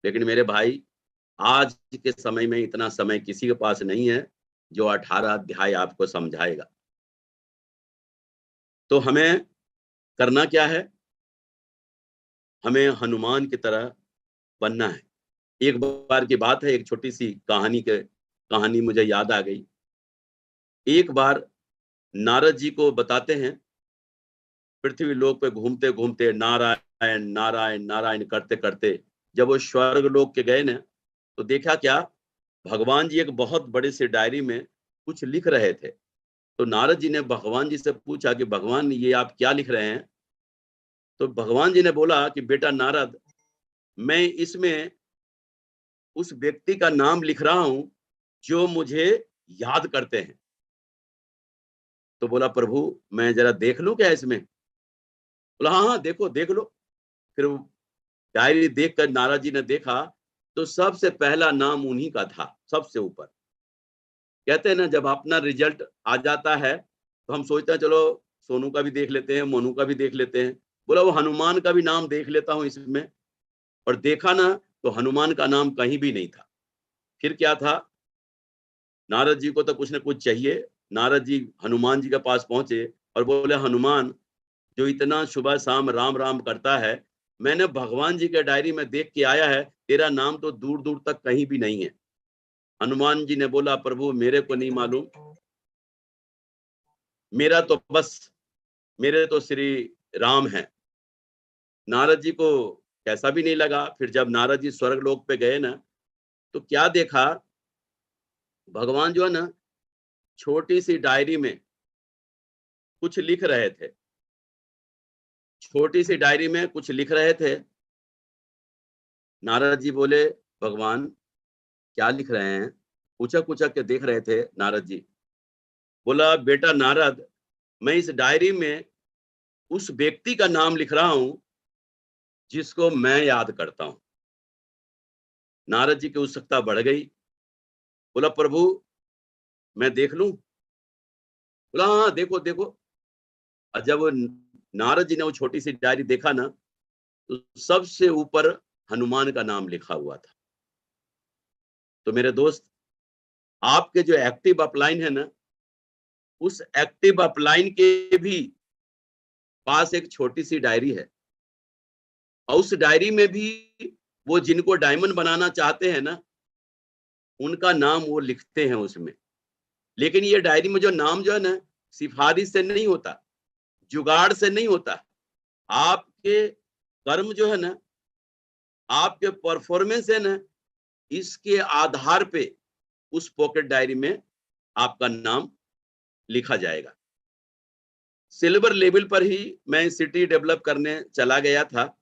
लेकिन मेरे भाई, आज के समय में इतना समय किसी के पास नहीं है जो 18 अध्याय आपको समझाएगा। तो हमें करना क्या है? हमें हनुमान की तरह बनना है। एक बार की बात है, एक छोटी सी कहानी मुझे याद आ गई। एक बार नारद जी को बताते हैं, पृथ्वी लोक पे घूमते घूमते नारायण नारायण नारायण करते करते जब वो स्वर्ग लोक के गए ना, तो देखा क्या, भगवान जी एक बहुत बड़ी सी डायरी में कुछ लिख रहे थे। तो नारद जी ने भगवान जी से पूछा कि भगवान, ये आप क्या लिख रहे हैं? तो भगवान जी ने बोला कि बेटा नारद, मैं इसमें उस व्यक्ति का नाम लिख रहा हूं जो मुझे याद करते हैं। तो बोला प्रभु, मैं जरा देख लूं क्या इसमें? बोला हाँ हाँ, देखो देख लो। फिर डायरी देखकर नारद जी ने देखा, तो सबसे पहला नाम उन्हीं का था, सबसे ऊपर। कहते हैं ना, जब अपना रिजल्ट आ जाता है तो हम सोचते हैं चलो सोनू का भी देख लेते हैं, मोनू का भी देख लेते हैं। बोला वो हनुमान का भी नाम देख लेता हूँ इसमें। और देखा ना तो हनुमान का नाम कहीं भी नहीं था। फिर क्या था, नारद जी को तो कुछ न कुछ चाहिए। नारद जी हनुमान जी के पास पहुंचे और बोले, हनुमान, जो इतना सुबह शाम राम राम करता है, मैंने भगवान जी के डायरी में देख के आया है, तेरा नाम तो दूर दूर तक कहीं भी नहीं है। हनुमान जी ने बोला, प्रभु मेरे को नहीं मालूम, मेरे तो श्री राम है। नारद जी को कैसा भी नहीं लगा। फिर जब नारद जी स्वर्ग लोक पे गए ना, तो क्या देखा, भगवान जो है ना छोटी सी डायरी में कुछ लिख रहे थे। छोटी सी डायरी में कुछ लिख रहे थे। नारद जी बोले, भगवान क्या लिख रहे हैं? उचक उचक के देख रहे थे नारद जी। बोला, बेटा नारद, मैं इस डायरी में उस व्यक्ति का नाम लिख रहा हूं जिसको मैं याद करता हूं। नारद जी की उत्सुकता बढ़ गई। बोला, प्रभु मैं देख लूं? बोला, हाँ देखो देखो। और जब नारद जी ने वो छोटी सी डायरी देखा ना, तो सबसे ऊपर हनुमान का नाम लिखा हुआ था। तो मेरे दोस्त, आपके जो एक्टिव अपलाइन है ना, उस एक्टिव अपलाइन के भी पास एक छोटी सी डायरी है। और उस डायरी में भी वो जिनको डायमंड बनाना चाहते हैं ना, उनका नाम वो लिखते हैं उसमें। लेकिन ये डायरी में जो नाम जो है ना, सिफारिश से नहीं होता, जुगाड़ से नहीं होता। आपके कर्म जो है ना, आपके परफॉर्मेंस है ना, इसके आधार पे उस पॉकेट डायरी में आपका नाम लिखा जाएगा। सिल्वर लेवल पर ही मैं सिटी डेवलप करने चला गया था।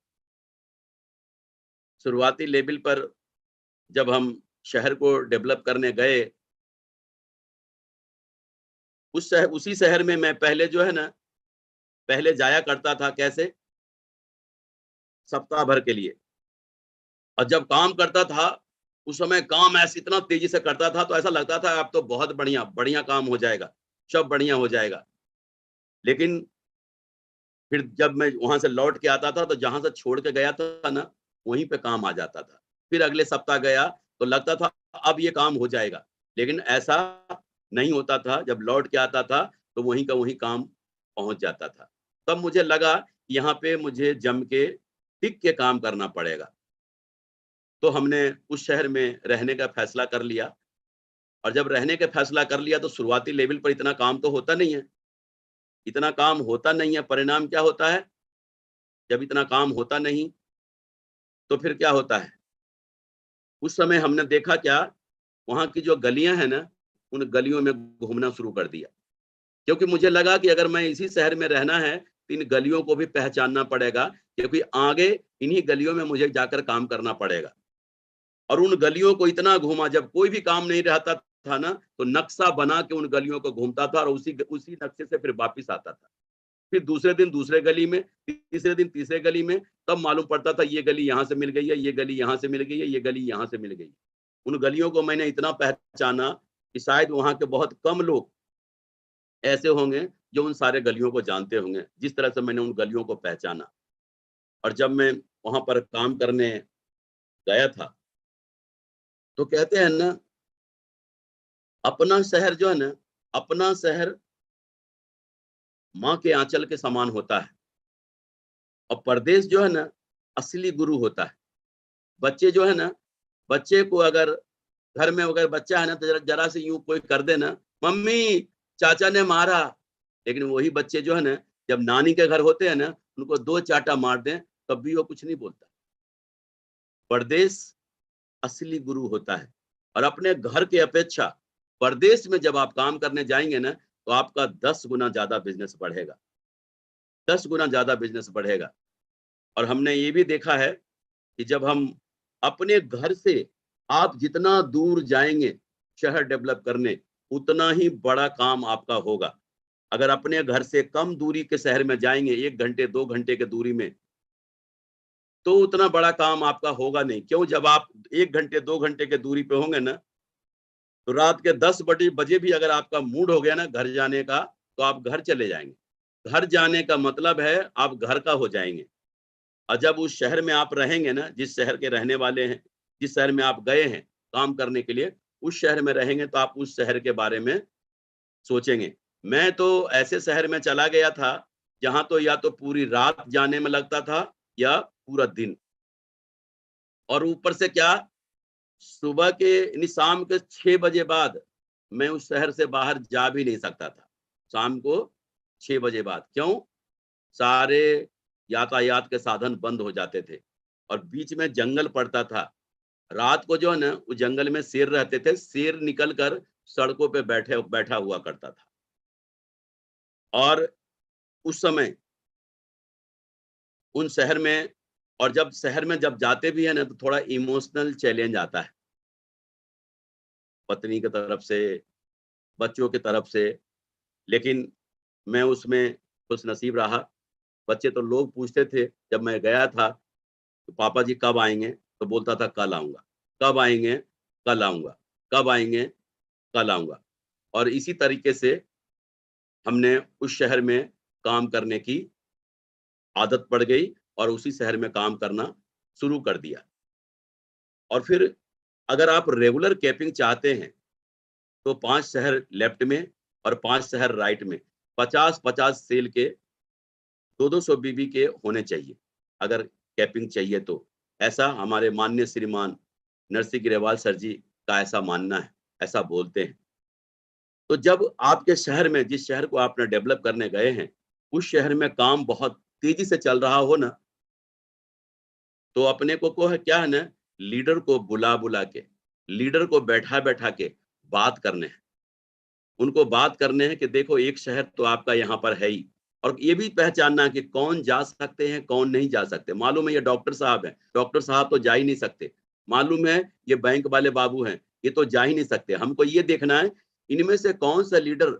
शुरुआती लेवल पर जब हम शहर को डेवलप करने गए, उसी शहर में मैं पहले जो है ना, पहले जाया करता था। कैसे? सप्ताह भर के लिए। और जब काम करता था, उस समय काम ऐसे इतना तेजी से करता था, तो ऐसा लगता था अब तो बहुत बढ़िया बढ़िया काम हो जाएगा, सब बढ़िया हो जाएगा। लेकिन फिर जब मैं वहां से लौट के आता था, तो जहां से छोड़ के गया था ना, वहीं पे काम आ जाता था। फिर अगले सप्ताह गया तो लगता था अब ये काम हो जाएगा, लेकिन ऐसा नहीं होता था। जब लौट के आता था तो वहीं का वहीं काम पहुंच जाता था। तब मुझे लगा यहाँ पे मुझे जम के टिक के काम करना पड़ेगा। तो हमने उस शहर में रहने का फैसला कर लिया। और जब रहने का फैसला कर लिया, तो शुरुआती लेवल पर इतना काम तो होता नहीं है। इतना काम होता नहीं है, परिणाम क्या होता है? जब इतना काम होता नहीं, तो फिर क्या होता है? उस समय हमने देखा क्या, वहाँ की जो गलियां हैं ना, उन गलियों में घूमना शुरू कर दिया। क्योंकि मुझे लगा कि अगर मैं इसी शहर में रहना है, तो इन गलियों को भी पहचानना पड़ेगा, क्योंकि आगे इन्हीं गलियों में मुझे जाकर काम करना पड़ेगा। और उन गलियों को इतना घूमा, जब कोई भी काम नहीं रहता था ना, तो नक्शा बना के उन गलियों को घूमता था और उसी उसी नक्शे से फिर वापिस आता था। फिर दूसरे दिन दूसरे गली में, तीसरे दिन तीसरे गली में, तब मालूम पड़ता था ये गली यहाँ से मिल गई है, ये गली यहाँ से मिल गई है, ये गली यहाँ से मिल गई। उन गलियों को मैंने इतना पहचाना कि शायद वहाँ के बहुत कम लोग ऐसे होंगे जो उन सारे गलियों को जानते होंगे, जिस तरह से मैंने उन गलियों को पहचाना। और जब मैं वहाँ पर काम करने गया था, तो कहते हैं ना, अपना शहर जो है ना, अपना शहर माँ के आंचल के समान होता है। और परदेश जो है ना, असली गुरु होता है। बच्चे जो है ना, बच्चे को अगर घर में अगर बच्चा है ना, तो जरा से यूं कोई कर दे ना, मम्मी चाचा ने मारा। लेकिन वही बच्चे जो है ना, जब नानी के घर होते हैं ना, उनको 2 चाटा मार दें, तब भी वो कुछ नहीं बोलता। परदेश असली गुरु होता है। और अपने घर के अपेक्षा परदेश में जब आप काम करने जाएंगे ना, तो आपका 10 गुना ज्यादा बिजनेस बढ़ेगा, 10 गुना ज्यादा बिजनेस बढ़ेगा। और हमने ये भी देखा है कि जब हम अपने घर से, आप जितना दूर जाएंगे शहर डेवलप करने, उतना ही बड़ा काम आपका होगा। अगर अपने घर से कम दूरी के शहर में जाएंगे, 1 घंटे 2 घंटे के दूरी में, तो उतना बड़ा काम आपका होगा नहीं। क्यों? जब आप 1 घंटे 2 घंटे के दूरी पे होंगे ना, तो रात के 10 बजे भी अगर आपका मूड हो गया ना घर जाने का, तो आप घर चले जाएंगे। घर जाने का मतलब है आप घर का हो जाएंगे। और जब उस शहर में आप रहेंगे ना, जिस शहर के रहने वाले हैं, जिस शहर में आप गए हैं काम करने के लिए, उस शहर में रहेंगे तो आप उस शहर के बारे में सोचेंगे। मैं तो ऐसे शहर में चला गया था जहां तो या तो पूरी रात जाने में लगता था या पूरा दिन, और ऊपर से क्या, सुबह के यानी शाम के 6 बजे बाद मैं उस शहर से बाहर जा भी नहीं सकता था। शाम को 6 बजे बाद। क्यों? सारे यातायात के साधन बंद हो जाते थे और बीच में जंगल पड़ता था। रात को जो है ना, उस जंगल में शेर रहते थे, शेर निकल कर सड़कों पे बैठा हुआ करता था। और उस समय उन शहर में, और जब शहर में जब जाते भी है ना, तो थोड़ा इमोशनल चैलेंज आता है, पत्नी की तरफ से, बच्चों की तरफ से। लेकिन मैं उसमें खुश नसीब रहा। बच्चे तो लोग पूछते थे जब मैं गया था, तो पापा जी कब आएंगे? तो बोलता था कल आऊंगा। कब आएंगे? कल आऊंगा। कब आएंगे? कल आऊंगा। और इसी तरीके से हमने उस शहर में काम करने की आदत पड़ गई और उसी शहर में काम करना शुरू कर दिया। और फिर अगर आप रेगुलर कैपिंग चाहते हैं तो 5 शहर लेफ्ट में और 5 शहर राइट में 50-50 सेल के 200-200 बीबी के होने चाहिए, अगर कैपिंग चाहिए तो। ऐसा हमारे माननीय श्रीमान नरसिंह ग्रेवाल सर जी का ऐसा मानना है, ऐसा बोलते हैं। तो जब आपके शहर में, जिस शहर को आपने डेवलप करने गए हैं, उस शहर में काम बहुत तेजी से चल रहा हो ना, तो अपने को है क्या है ना, लीडर को बुला के, लीडर को बैठा के बात करने हैं। उनको बात करने हैं कि देखो एक शहर तो आपका यहाँ पर है ही, और ये भी पहचानना है कि कौन जा सकते हैं, कौन नहीं जा सकते। मालूम है ये डॉक्टर साहब हैं, डॉक्टर साहब तो जा ही नहीं सकते। मालूम है ये बैंक वाले बाबू हैं, ये तो जा ही नहीं सकते। हमको ये देखना है इनमें से कौन सा लीडर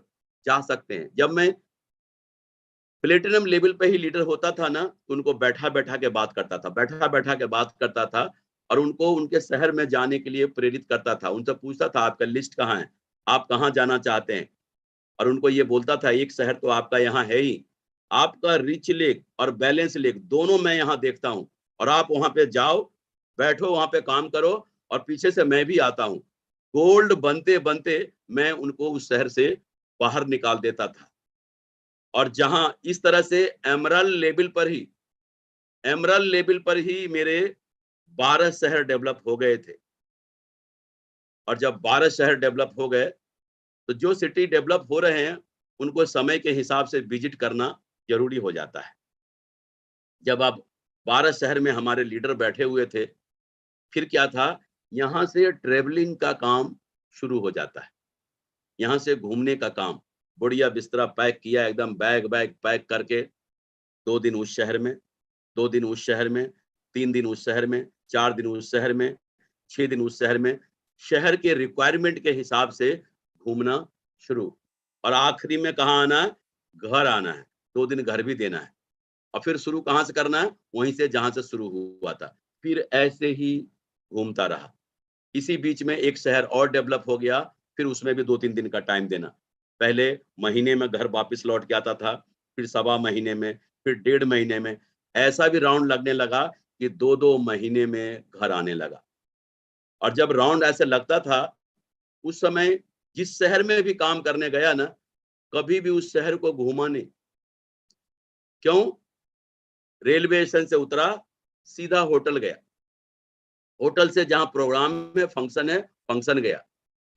जा सकते हैं। जब मैं प्लेटिनम लेवल पे ही लीडर होता था ना, तो उनको बैठा के बात करता था, बैठा के बात करता था, और उनको उनके शहर में जाने के लिए प्रेरित करता था। उनसे पूछता था आपका लिस्ट कहाँ है, आप कहाँ जाना चाहते हैं? और उनको ये बोलता था एक शहर तो आपका यहाँ है ही, आपका रिच लेक और बैलेंस लेक दोनों मैं यहाँ देखता हूँ, और आप वहां पे जाओ, बैठो वहां पे काम करो, और पीछे से मैं भी आता हूँ। गोल्ड बनते बनते मैं उनको उस शहर से बाहर निकाल देता था। और जहां इस तरह से एमरल्ड लेवल पर ही मेरे 12 शहर डेवलप हो गए थे। और जब 12 शहर डेवलप हो गए, तो जो सिटी डेवलप हो रहे हैं उनको समय के हिसाब से विजिट करना जरूरी हो जाता है। जब आप 12 शहर में हमारे लीडर बैठे हुए थे, फिर क्या था, यहाँ से ट्रेवलिंग का काम शुरू हो जाता है, यहाँ से घूमने का काम। बढ़िया बिस्तरा पैक किया, एकदम बैग बैग पैक करके 2 दिन उस शहर में, 2 दिन उस शहर में, 3 दिन उस शहर में, 4 दिन उस शहर में, 6 दिन उस शहर में, शहर के रिक्वायरमेंट के हिसाब से घूमना शुरू। और आखिरी में कहाँ आना है? घर आना है। 2 दिन घर भी देना है। और फिर शुरू कहाँ से करना है? वहीं से जहाँ से शुरू हुआ था। फिर ऐसे ही घूमता रहा। इसी बीच में एक शहर और डेवलप हो गया, फिर उसमें भी 2-3 दिन का टाइम देना। पहले महीने में घर वापस लौट के आता था, फिर सवा महीने में, फिर 1.5 महीने में। ऐसा भी राउंड लगने लगा कि 2-2 महीने में घर आने लगा। और जब राउंड ऐसे लगता था, उस समय जिस शहर में भी काम करने गया ना, कभी भी उस शहर को घूमा नहीं। क्यों? रेलवे स्टेशन से उतरा, सीधा होटल गया। होटल से जहाँ प्रोग्राम में फंक्शन है, फंक्शन गया।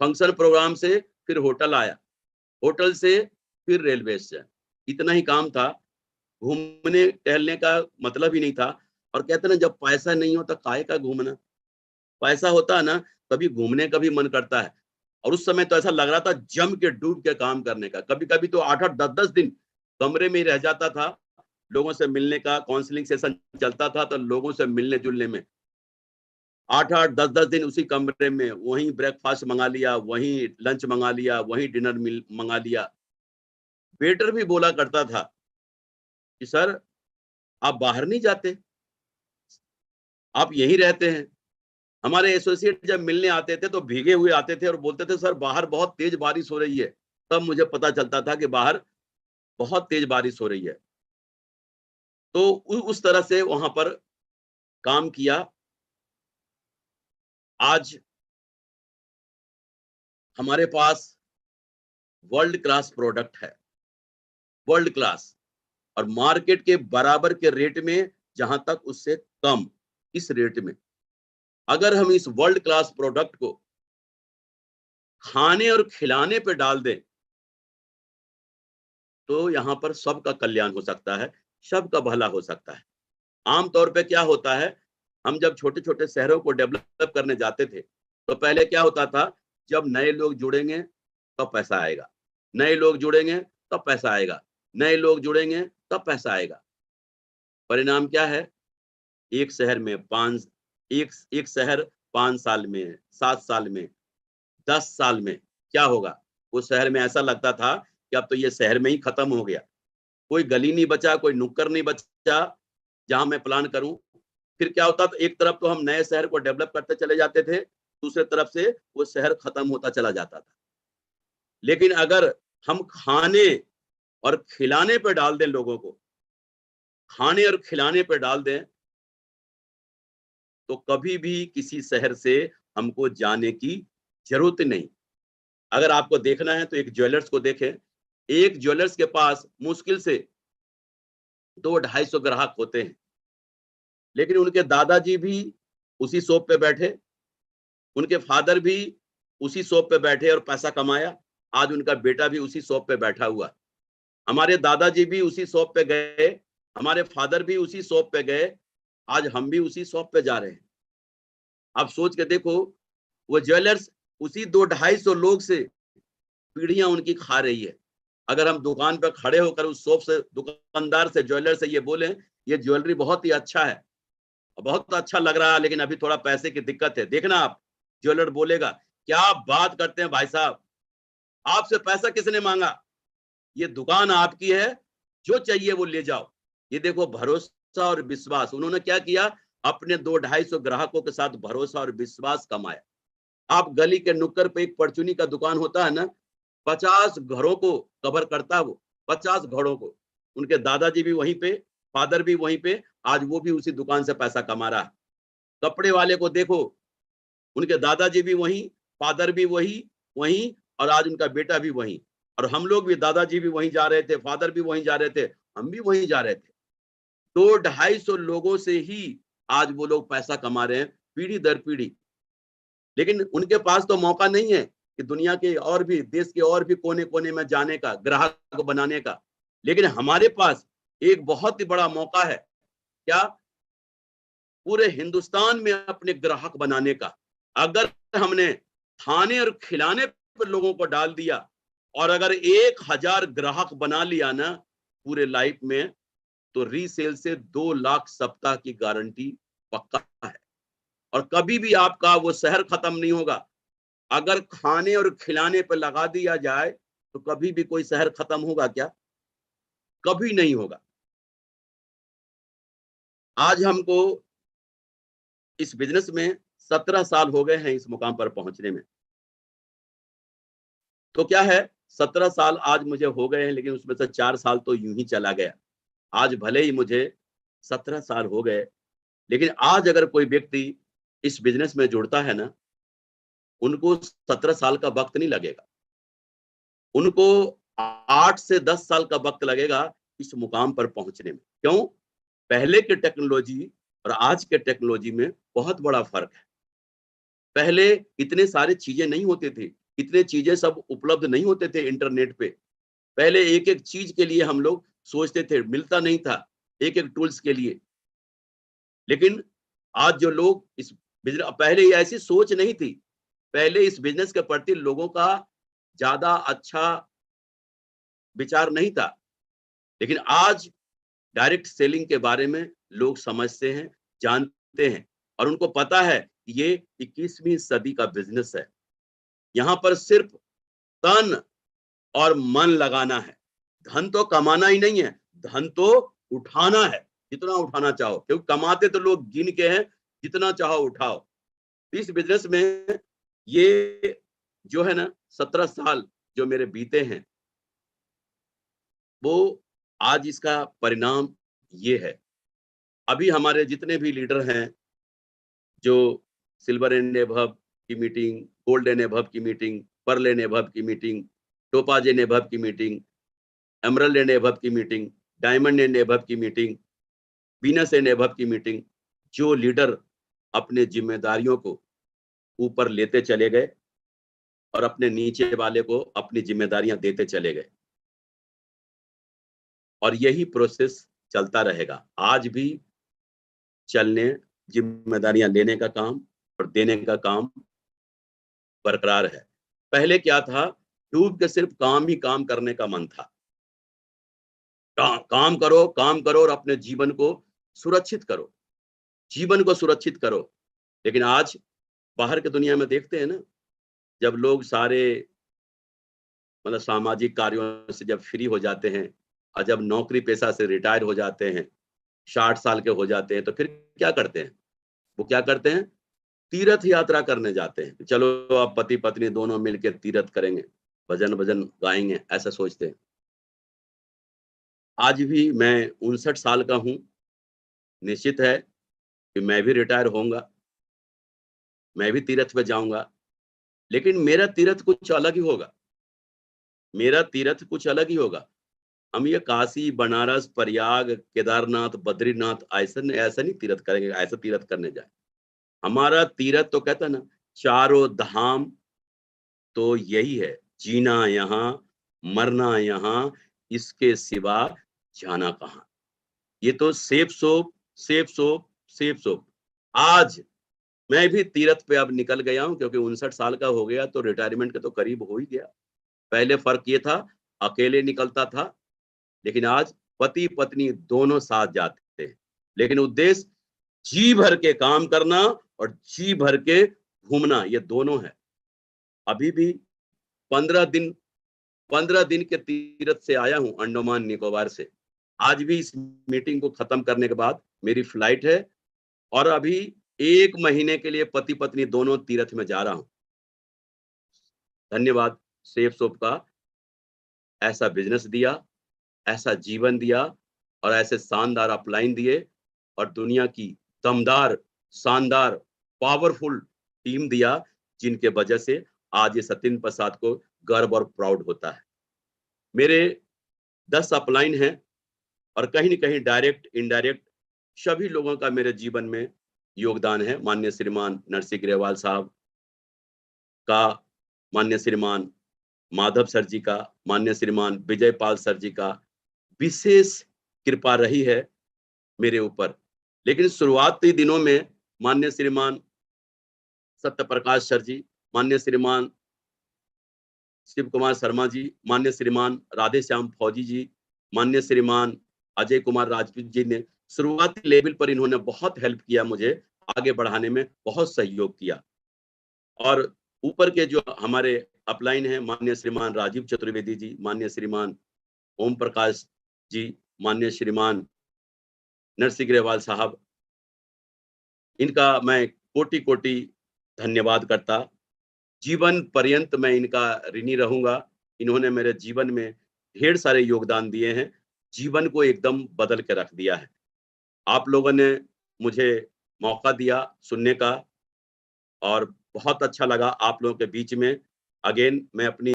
फंक्शन प्रोग्राम से फिर होटल आया। होटल से फिर रेलवे स्टेशन। इतना ही काम था। घूमने टहलने का मतलब ही नहीं था। और कहते ना, जब पैसा नहीं होता काहे का घूमना। पैसा होता है ना, कभी घूमने का भी मन करता है। और उस समय तो ऐसा लग रहा था जम के डूब के काम करने का। कभी कभी तो 8-8 10-10 दिन कमरे में ही रह जाता था। लोगों से मिलने का काउंसलिंग सेशन चलता था, तो लोगों से मिलने जुलने में 8-8 10-10 दिन उसी कमरे में, वहीं ब्रेकफास्ट मंगा लिया, वहीं लंच मंगा लिया, वहीं डिनर मंगा लिया। वेटर भी बोला करता था कि सर आप बाहर नहीं जाते, आप यहीं रहते हैं। हमारे एसोसिएट जब मिलने आते थे तो भीगे हुए आते थे और बोलते थे सर बाहर बहुत तेज बारिश हो रही है। तब मुझे पता चलता था कि बाहर बहुत तेज बारिश हो रही है। तो उस तरह से वहां पर काम किया। आज हमारे पास वर्ल्ड क्लास प्रोडक्ट है, वर्ल्ड क्लास, और मार्केट के बराबर के रेट में, जहां तक उससे कम, इस रेट में अगर हम इस वर्ल्ड क्लास प्रोडक्ट को खाने और खिलाने पे डाल दें तो यहाँ पर सबका कल्याण हो सकता है, सबका भला हो सकता है। आमतौर पे क्या होता है, हम जब छोटे छोटे शहरों को डेवलप करने जाते थे तो पहले क्या होता था, जब नए लोग जुड़ेंगे तब पैसा आएगा, नए लोग जुड़ेंगे तब पैसा आएगा, नए लोग जुड़ेंगे तब पैसा आएगा। परिणाम क्या है, एक शहर में एक शहर 5 साल में, 7 साल में, 10 साल में क्या होगा, उस शहर में ऐसा लगता था कि अब तो ये शहर में ही खत्म हो गया, कोई गली नहीं बचा, कोई नुक्कड़ नहीं बचा जहां मैं प्लान करूं। फिर क्या होता था, एक तरफ तो हम नए शहर को डेवलप करते चले जाते थे, दूसरे तरफ से वो शहर खत्म होता चला जाता था। लेकिन अगर हम खाने और खिलाने पे डाल दें, लोगों को खाने और खिलाने पे डाल दें, तो कभी भी किसी शहर से हमको जाने की जरूरत नहीं। अगर आपको देखना है तो एक ज्वेलर्स को देखें, एक ज्वेलर्स के पास मुश्किल से 200-250 ग्राहक होते हैं, लेकिन उनके दादाजी भी उसी शॉप पे बैठे, उनके फादर भी उसी शॉप पे बैठे और पैसा कमाया, आज उनका बेटा भी उसी शॉप पे बैठा हुआ। हमारे दादाजी भी उसी शॉप पे गए, हमारे फादर भी उसी शॉप पे गए, आज हम भी उसी शॉप पे जा रहे हैं। आप सोच के देखो, वो ज्वेलर्स उसी 200-250 लोग से पीढ़ियां उनकी खा रही है। अगर हम दुकान पर खड़े होकर उस शॉप से, दुकानदार से, ज्वेलर से ये बोलें, ये ज्वेलरी बहुत ही अच्छा है, बहुत अच्छा लग रहा है, लेकिन अभी थोड़ा पैसे की दिक्कत है, देखना आप, ज्वेलर बोलेगा, क्या बात करते हैं भाई साहब, आपसे पैसा किसने मांगा, ये दुकान आपकी है, जो चाहिए वो ले जाओ। ये देखो भरोसा और विश्वास, उन्होंने क्या किया, अपने 200-250 ग्राहकों के साथ भरोसा और विश्वास कमाया। आप गली के नुक्कड़ पे एक परचूनी का दुकान होता है ना, 50 घरों को कवर करता है वो, 50 घरों को। उनके दादाजी भी वहीं पे, फादर भी वहीं पे, आज वो भी उसी दुकान से पैसा कमा रहा है। कपड़े वाले को देखो, उनके दादाजी भी वहीं, फादर भी वहीं, और आज उनका बेटा भी वहीं। और हम लोग भी, दादाजी भी वहीं जा रहे थे, फादर भी वहीं जा रहे थे, हम भी वहीं जा रहे थे। 200-250 लोगों से ही आज वो लोग पैसा कमा रहे हैं, पीढ़ी दर पीढ़ी। लेकिन उनके पास तो मौका नहीं है कि दुनिया के और भी, देश के और भी कोने कोने में जाने का, ग्राहक बनाने का। लेकिन हमारे पास एक बहुत ही बड़ा मौका है, क्या, पूरे हिंदुस्तान में अपने ग्राहक बनाने का। अगर हमने खाने और खिलाने पर लोगों को डाल दिया, और अगर 1000 ग्राहक बना लिया ना पूरे लाइफ में, तो रीसेल से 2 लाख सप्ताह की गारंटी पक्का है। और कभी भी आपका वो शहर खत्म नहीं होगा। अगर खाने और खिलाने पर लगा दिया जाए तो कभी भी कोई शहर खत्म होगा क्या, कभी नहीं होगा। आज हमको इस बिजनेस में 17 साल हो गए हैं इस मुकाम पर पहुंचने में। तो क्या है, 17 साल आज मुझे हो गए हैं, लेकिन उसमें से 4 साल तो यूं ही चला गया। आज भले ही मुझे 17 साल हो गए, लेकिन आज अगर कोई व्यक्ति इस बिजनेस में जुड़ता है ना, उनको 17 साल का वक्त नहीं लगेगा, उनको 8 से 10 साल का वक्त लगेगा इस मुकाम पर पहुंचने में। क्यों? पहले के टेक्नोलॉजी और आज के टेक्नोलॉजी में बहुत बड़ा फर्क है। पहले इतने सारे चीजें नहीं होते थे, इतने चीजें सब उपलब्ध नहीं होते थे इंटरनेट पे। पहले एक एक चीज के लिए हम लोग सोचते थे, मिलता नहीं था एक एक टूल्स के लिए। लेकिन आज जो लोग इस बिजनेस, पहले ये ऐसी सोच नहीं थी, पहले इस बिजनेस के प्रति लोगों का ज्यादा अच्छा विचार नहीं था। लेकिन आज डायरेक्ट सेलिंग के बारे में लोग समझते हैं, जानते हैं, और उनको पता है ये 21वीं सदी का बिजनेस है। यहाँ पर सिर्फ तन और मन लगाना है, धन तो कमाना ही नहीं है, धन तो उठाना है, जितना उठाना चाहो, क्योंकि कमाते तो लोग गिन के हैं, जितना चाहो उठाओ। इस बिजनेस में ये जो है ना 17 साल जो मेरे बीते हैं, वो आज इसका परिणाम ये है। अभी हमारे जितने भी लीडर हैं, जो सिल्वर एंड एबव की मीटिंग, गोल्ड एंड एबव की मीटिंग, पर्ल एंड एबव की मीटिंग, टोपाज एंड एबव की मीटिंग, एमरल्ड एंड एबव की मीटिंग, डायमंड एंड एबव की मीटिंग, वीनस एंड एबव की मीटिंग, जो लीडर अपने जिम्मेदारियों को ऊपर लेते चले गए और अपने नीचे वाले को अपनी जिम्मेदारियां देते चले गए, और यही प्रोसेस चलता रहेगा। आज भी चलने, जिम्मेदारियां लेने का काम और देने का काम बरकरार है। पहले क्या था, डूब के सिर्फ काम ही काम करने का मन था। काम करो और अपने जीवन को सुरक्षित करो, जीवन को सुरक्षित करो। लेकिन आज बाहर की दुनिया में देखते हैं ना, जब लोग सारे मतलब सामाजिक कार्यों से जब फ्री हो जाते हैं और जब नौकरी पेशा से रिटायर हो जाते हैं, 60 साल के हो जाते हैं, तो फिर क्या करते हैं? वो क्या करते हैं? तीर्थ यात्रा करने जाते हैं। चलो अब पति पत्नी दोनों मिलकर तीर्थ करेंगे, भजन भजन गाएंगे, ऐसा सोचते हैं। आज भी मैं 59 साल का हूँ। निश्चित है कि मैं भी रिटायर होऊंगा, मैं भी तीर्थ पे जाऊंगा, लेकिन मेरा तीर्थ कुछ अलग ही होगा। मेरा तीर्थ कुछ अलग ही होगा। हम ये काशी, बनारस, प्रयाग, केदारनाथ, बद्रीनाथ ऐसा नहीं तीर्थ करेंगे, ऐसा तीर्थ करने जाए। हमारा तीर्थ तो कहता है ना, चारों धाम तो यही है, जीना यहाँ, मरना यहाँ, इसके सिवा जाना कहाँ। ये तो safe soap, safe soap, safe soap. आज मैं भी तीर्थ पे अब निकल गया हूँ, क्योंकि 59 साल का हो गया तो रिटायरमेंट के तो करीब हो ही गया। पहले फर्क ये था, अकेले निकलता था, लेकिन आज पति पत्नी दोनों साथ जाते हैं। लेकिन उद्देश्य जी भर के काम करना और जी भर के घूमना, ये दोनों है। अभी भी 15 दिन 15 दिन के तीर्थ से आया हूँ, अंडमान निकोबार से। आज भी इस मीटिंग को खत्म करने के बाद मेरी फ्लाइट है, और अभी 1 महीने के लिए पति पत्नी दोनों तीर्थ में जा रहा हूँ। धन्यवाद सेफ सोप का, ऐसा बिजनेस दिया, ऐसा जीवन दिया और ऐसे शानदार अपलाइन दिए, और दुनिया की दमदार, शानदार, पावरफुल टीम दिया, जिनके वजह से आज ये सत्येंद्र प्रसाद को गर्व और प्राउड होता है। मेरे 10 अपलाइन हैं, और कहीं न कहीं डायरेक्ट, इनडायरेक्ट सभी लोगों का मेरे जीवन में योगदान है। माननीय श्रीमान नरसिंह ग्रेवाल साहब का, माननीय श्रीमान माधव सर जी का, माननीय श्रीमान विजय पाल सर जी का विशेष कृपा रही है मेरे ऊपर। लेकिन शुरुआती दिनों में माननीय श्रीमान सत्य प्रकाश सर जी, माननीय श्रीमान शिव कुमार शर्मा जी, माननीय श्रीमान राधे श्याम फौजी जी, माननीय श्रीमान अजय कुमार राजपूत जी ने शुरुआती लेवल पर इन्होंने बहुत हेल्प किया, मुझे आगे बढ़ाने में बहुत सहयोग किया। और ऊपर के जो हमारे अपलाइन हैं, माननीय श्रीमान राजीव चतुर्वेदी जी, माननीय श्रीमान ओम प्रकाश जी, माननीय श्रीमान नरसिंह ग्रेवाल साहब, इनका मैं कोटि-कोटि धन्यवाद करता। जीवन पर्यंत मैं इनका ऋणी रहूँगा। इन्होंने मेरे जीवन में ढेर सारे योगदान दिए हैं, जीवन को एकदम बदल के रख दिया है। आप लोगों ने मुझे मौका दिया सुनने का, और बहुत अच्छा लगा आप लोगों के बीच में। अगेन मैं अपनी